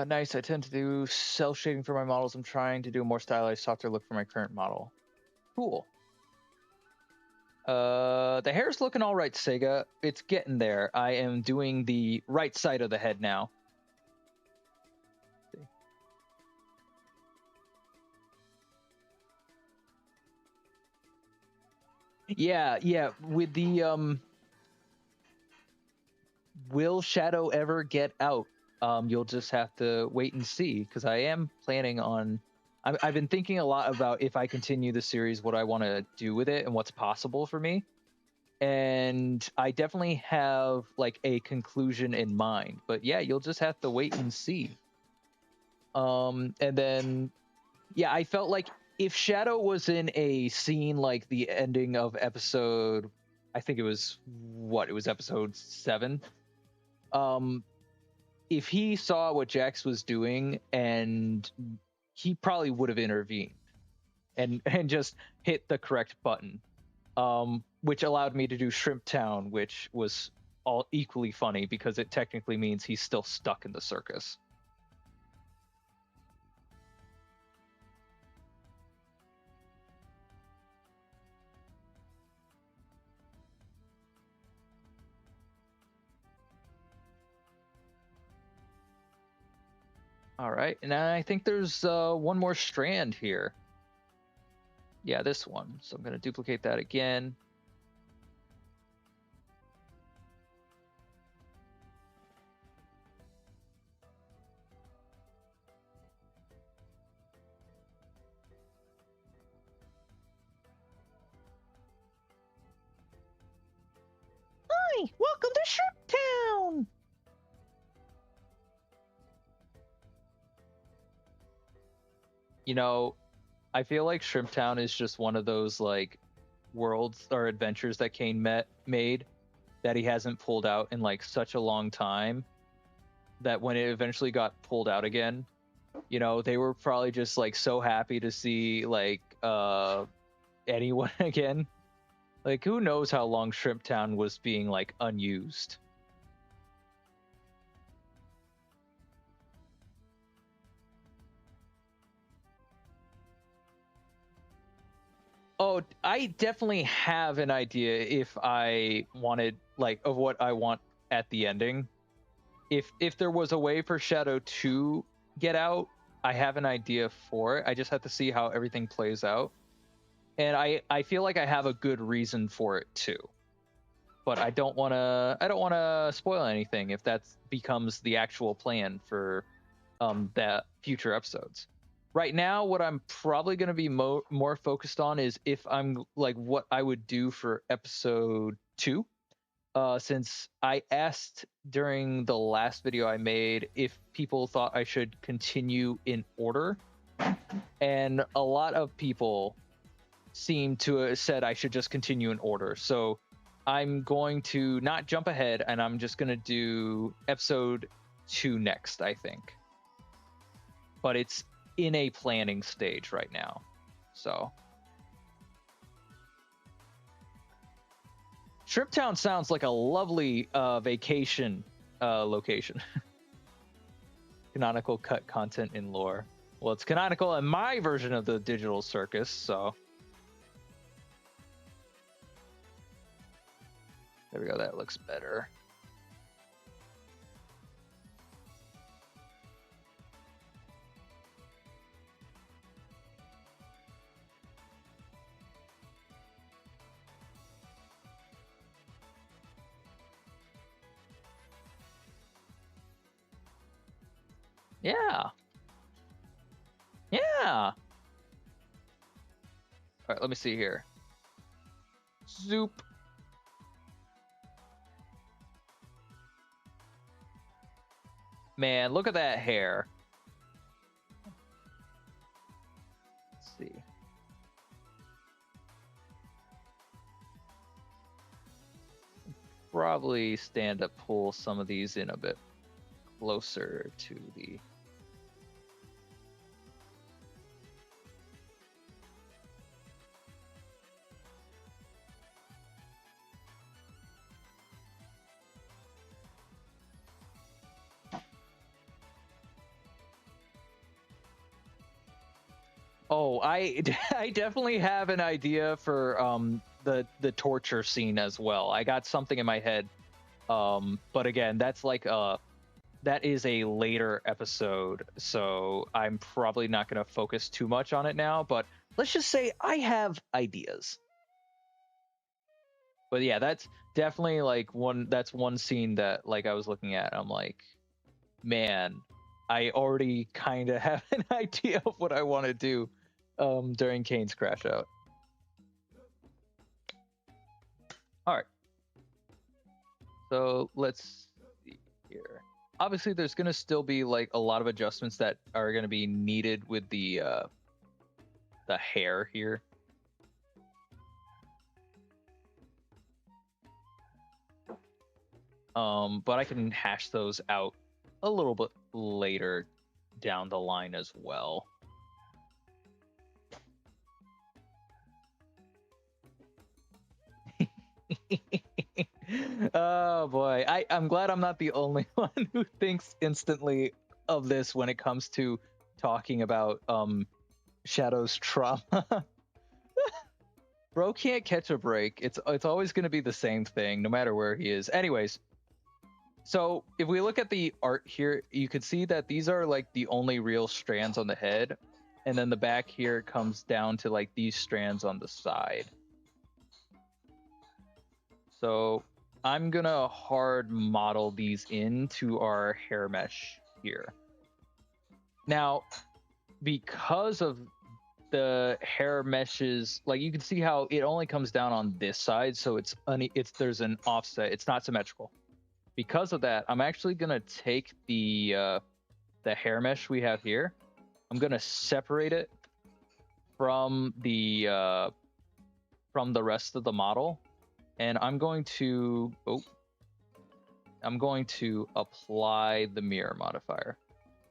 Nice. I tend to do cell shading for my models. I'm trying to do a more stylized, softer look for my current model. Cool. The hair's looking all right, Sega. It's getting there. I am doing the right side of the head now. Yeah. With the will Shadow ever get out? You'll just have to wait and see, because I am planning on. I've been thinking a lot about, if I continue the series, what I want to do with it and what's possible for me. And I definitely have like a conclusion in mind. But yeah, you'll just have to wait and see. And then, yeah, I felt like if Shadow was in a scene like the ending of episode, I think it was episode 7. If he saw what Jax was doing, and he probably would have intervened and just hit the correct button, which allowed me to do Shrimp Town, which was all equally funny because it technically means he's still stuck in the circus. All right, and I think there's one more strand here. Yeah, this one. So I'm going to duplicate that again. Hi, welcome to Shrimp Town. You know, I feel like Shrimp Town is just one of those like worlds or adventures that Kane made that he hasn't pulled out in like such a long time, that when it eventually got pulled out again, you know, they were probably just like so happy to see like anyone again. Like, who knows how long Shrimp Town was being like unused. Oh, I definitely have an idea if I wanted, like, of what I want at the ending. If there was a way for Shadow to get out, I have an idea for it. I just have to see how everything plays out. And I feel like I have a good reason for it too. But I don't want to spoil anything if that becomes the actual plan for that future episodes. Right now, what I'm probably going to be more focused on is if I'm like what I would do for episode 2. Since I asked during the last video I made if people thought I should continue in order, and a lot of people seem to have said I should just continue in order. So I'm going to not jump ahead, and I'm just going to do episode 2 next, I think. But it's in a planning stage right now. So Shrimp Town sounds like a lovely vacation location. Canonical cut content in lore. Well, it's canonical in my version of the digital circus, so. There we go, that looks better. Yeah. Yeah. All right, let me see here. Zoop. Man, look at that hair. Let's see. Probably stand up, pull some of these in a bit closer to the. Oh, I definitely have an idea for the torture scene as well. I got something in my head, but again, that's like that is a later episode, so I'm probably not going to focus too much on it now. But let's just say I have ideas. But yeah, that's definitely like one. That's one scene that like I was looking at. I'm like, man, I already kind of have an idea of what I want to do during Kane's crash out. All right. So let's see here. Obviously, there's going to still be like a lot of adjustments that are going to be needed with the hair here. But I can hash those out a little bit later down the line as well. Oh boy, I'm glad I'm not the only one who thinks instantly of this when it comes to talking about Shadow's trauma. Bro can't catch a break. It's always going to be the same thing no matter where he is. Anyways, so if we look at the art here, you can see that these are like the only real strands on the head, and then the back here comes down to like these strands on the side. So I'm gonna hard model these into our hair mesh here. Now, because of the hair meshes, like you can see how it only comes down on this side, so there's an offset. It's not symmetrical. Because of that, I'm actually gonna take the hair mesh we have here. I'm gonna separate it from the rest of the model, and I'm going to apply the mirror modifier.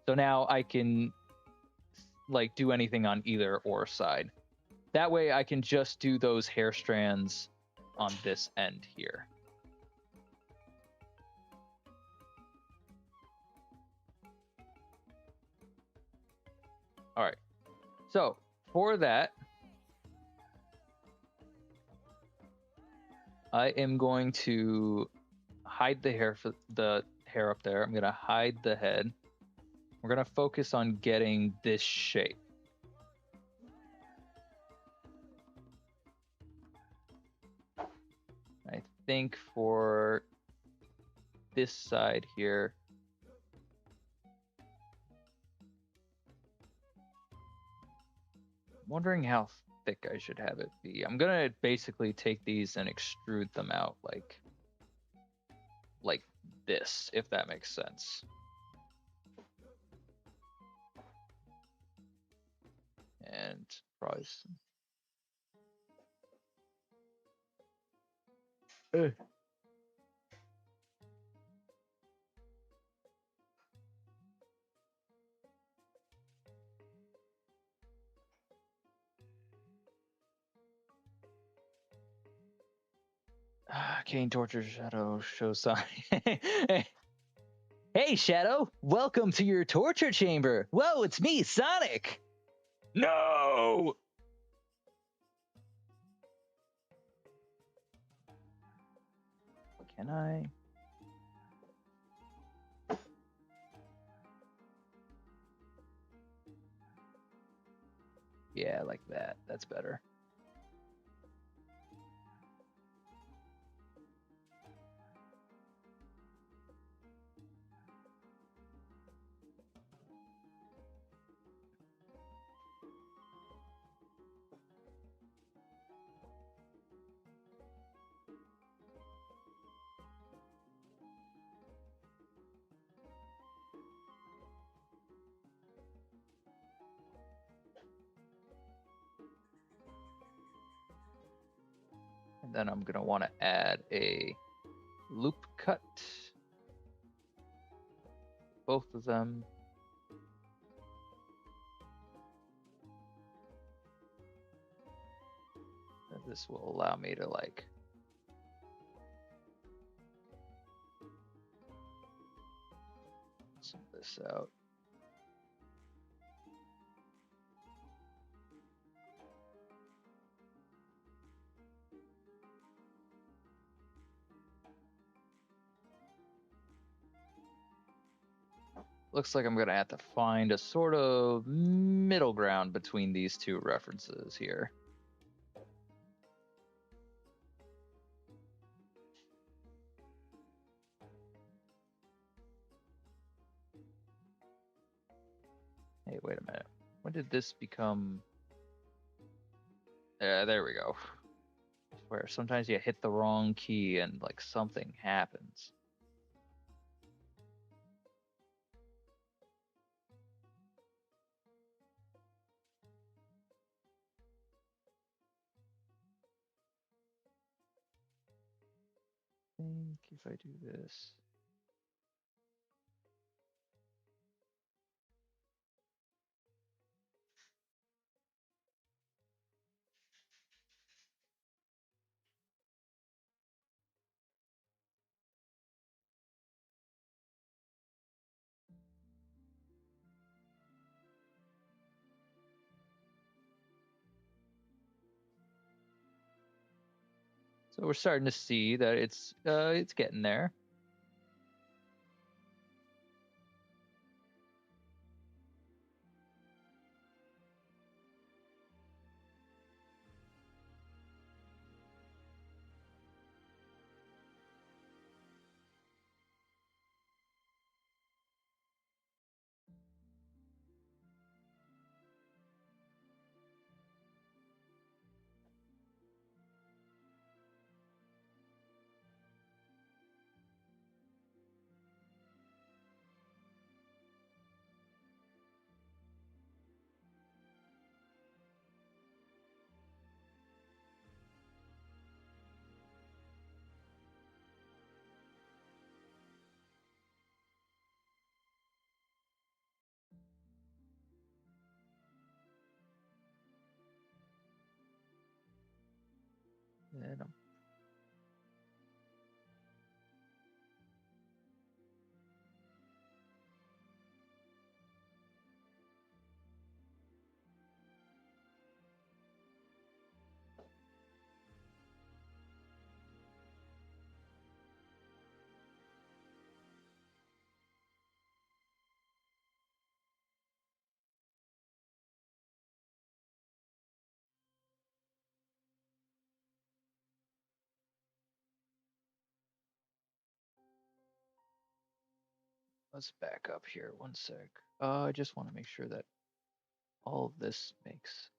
So now I can like do anything on either or side. That way I can just do those hair strands on this end here. All right. So for that, I am going to hide the hair up there. I'm going to hide the head. We're going to focus on getting this shape. I think for this side here, I'm wondering how thick I should have it be. I'm going to basically take these and extrude them out like this, if that makes sense. And probably some... Kane tortures Shadow show sign. Hey, Shadow! Welcome to your torture chamber! Whoa, it's me, Sonic! No! Can I? Yeah, like that. That's better. And then I'm going to want to add a loop cut. Both of them. And this will allow me to like send this out. Looks like I'm going to have to find a sort of middle ground between these two references here. Hey, wait a minute. When did this become... Yeah, there we go. Where sometimes you hit the wrong key and like something happens. I think if I do this... So we're starting to see that it's getting there. And let's back up here one sec. I just want to make sure that all of this makes...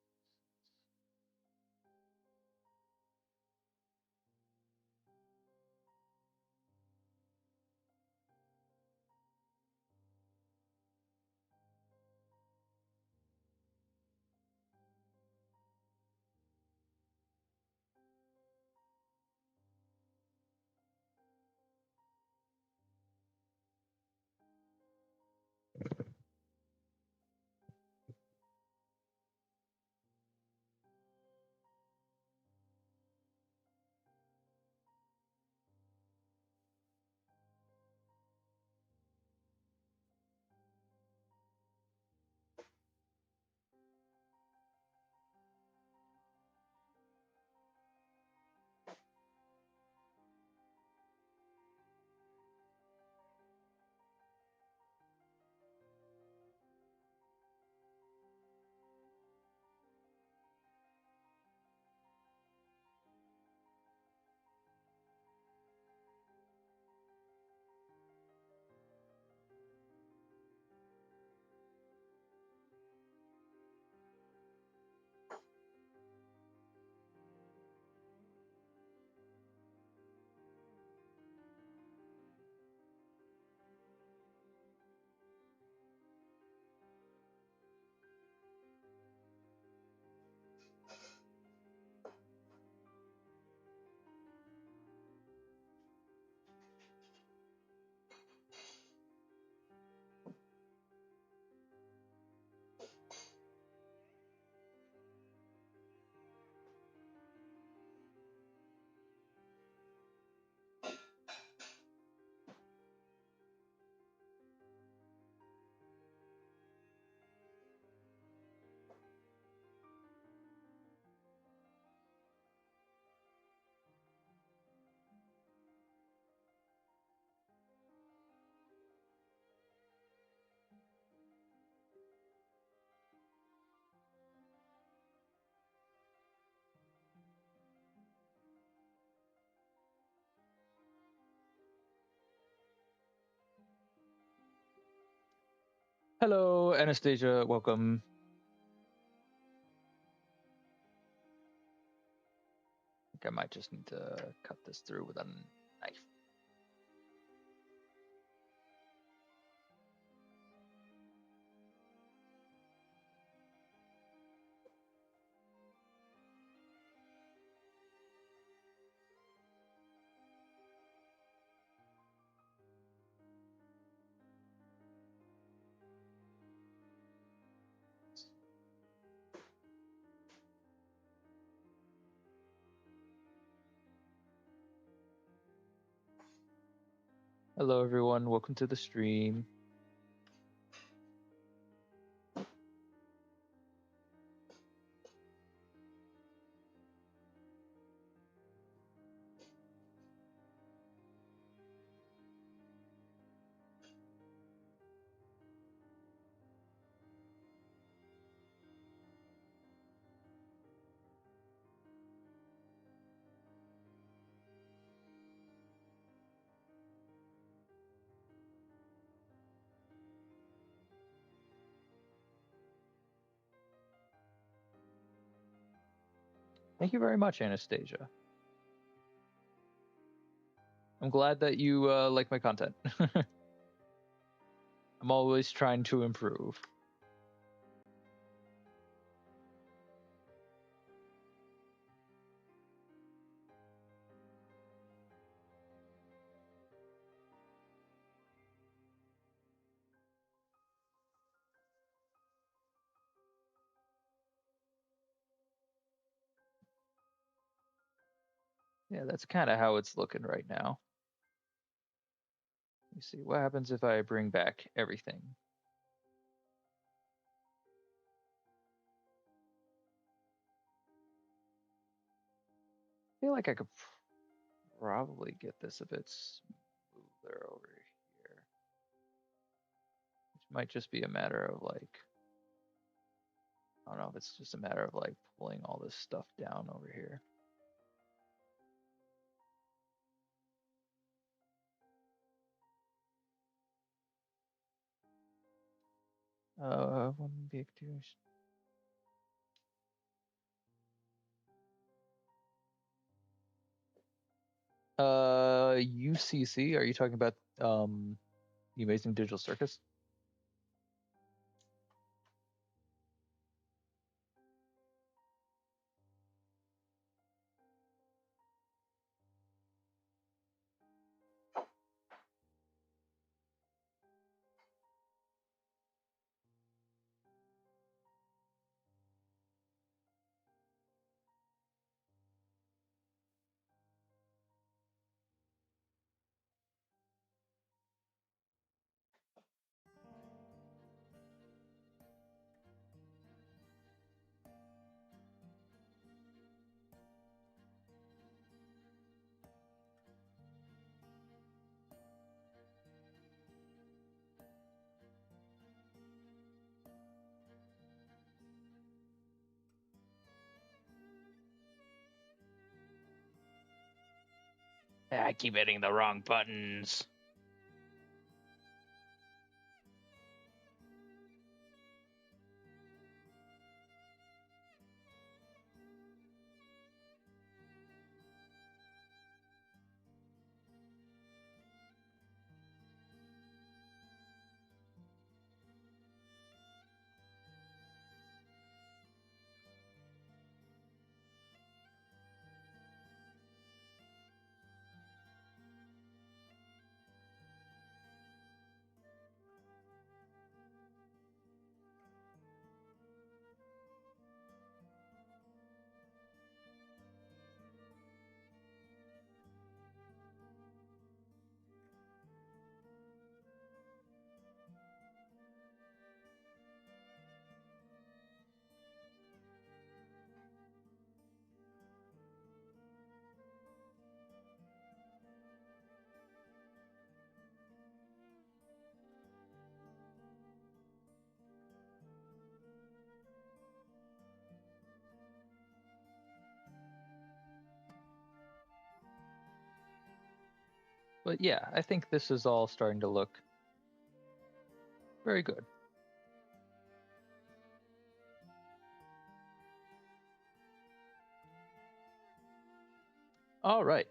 Hello, Anastasia. Welcome. I think I might just need to cut this through with a knife. Hello, everyone. Welcome to the stream. Thank you very much, Anastasia. I'm glad that you like my content. I'm always trying to improve. Yeah, that's kind of how it's looking right now. Let me see what happens if I bring back everything. I feel like I could probably get this a bit smoother over here. Which might just be a matter of like, I don't know if it's just a matter of like pulling all this stuff down over here. One big two. UCC, are you talking about the Amazing Digital Circus? I keep hitting the wrong buttons. But yeah, I think this is all starting to look very good. All right.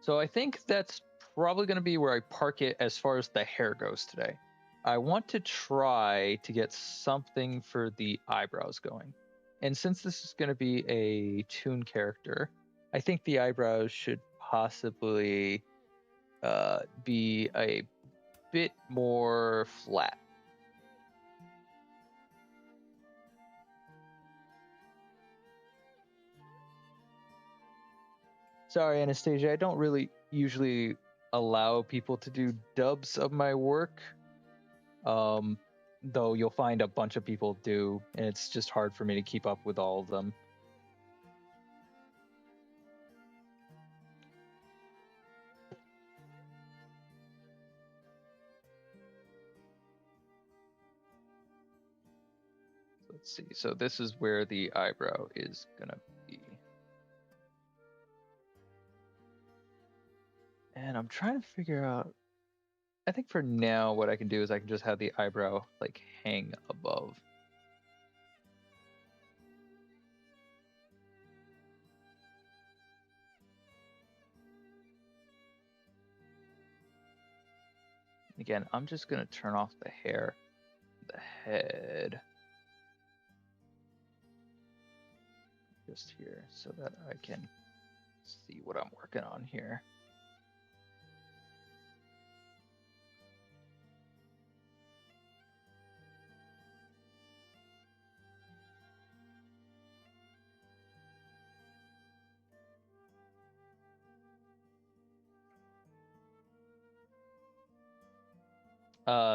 So I think that's probably going to be where I park it as far as the hair goes today. I want to try to get something for the eyebrows going. And since this is going to be a toon character, I think the eyebrows should possibly be a bit more flat. Sorry, Anastasia, I don't really usually allow people to do dubs of my work. Though you'll find a bunch of people do, and it's just hard for me to keep up with all of them. Let's see. So this is where the eyebrow is gonna be. And I'm trying to figure out, I think for now what I can do is I can just have the eyebrow like hang above. Again, I'm just gonna turn off the hair, the head. Just here so that I can see what I'm working on here.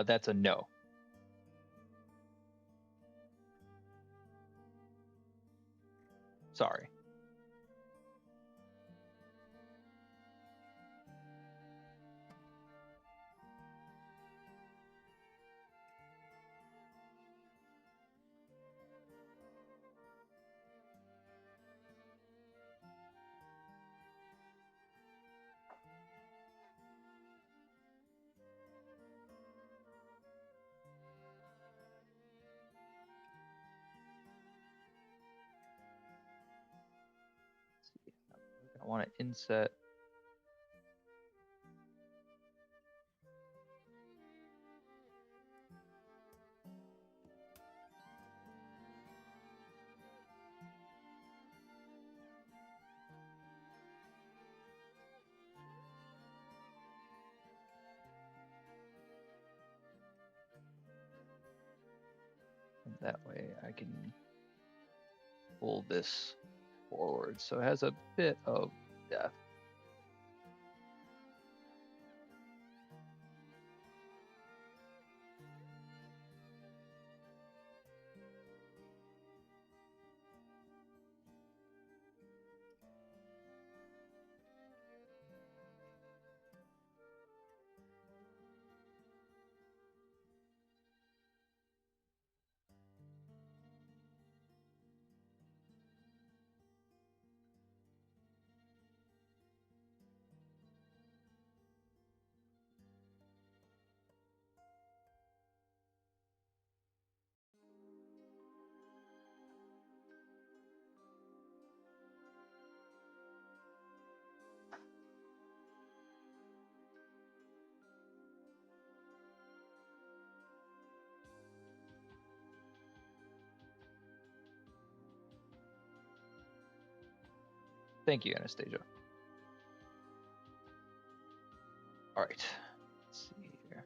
That's a no. Sorry. I want to inset. And that way I can pull this forward so it has a bit of depth. Thank you, Anastasia. All right. Let's see here.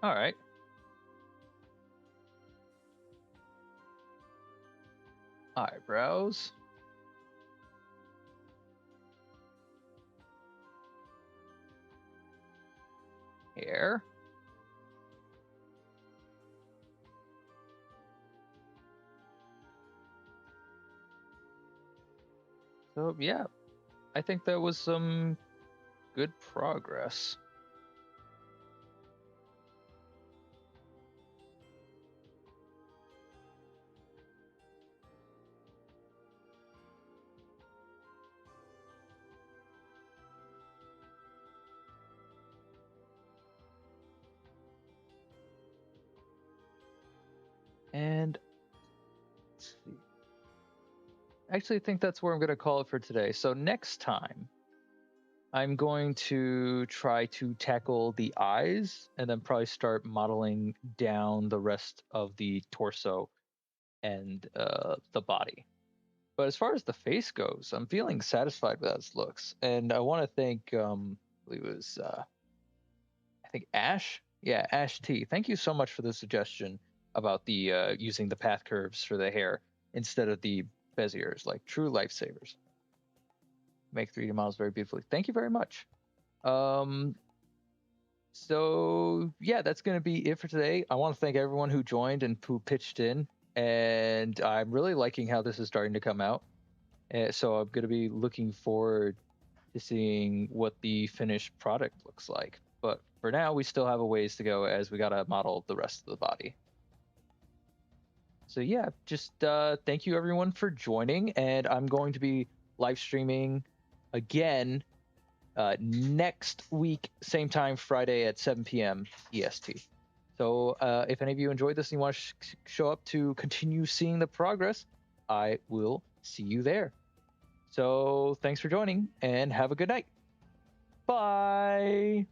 All right. Eyebrows. Hair. So yeah, I think that was some good progress. And let's see. Actually, I think that's where I'm going to call it for today. So next time, I'm going to try to tackle the eyes and then probably start modeling down the rest of the torso and the body. But as far as the face goes, I'm feeling satisfied with how this looks. And I want to thank, I believe it was, I think Ash. Yeah, Ash T. Thank you so much for the suggestion about the using the path curves for the hair instead of the Beziers, like true lifesavers. Make 3D models very beautifully. Thank you very much. Um, so yeah, that's going to be it for today. I want to thank everyone who joined and who pitched in, and I'm really liking how this is starting to come out. So I'm going to be looking forward to seeing what the finished product looks like. But for now, we still have a ways to go as we got to model the rest of the body. So yeah, just thank you everyone for joining, and I'm going to be live streaming again next week, same time, Friday at 7 p.m. EST. So if any of you enjoyed this and you want to show up to continue seeing the progress, I will see you there. So thanks for joining and have a good night. Bye.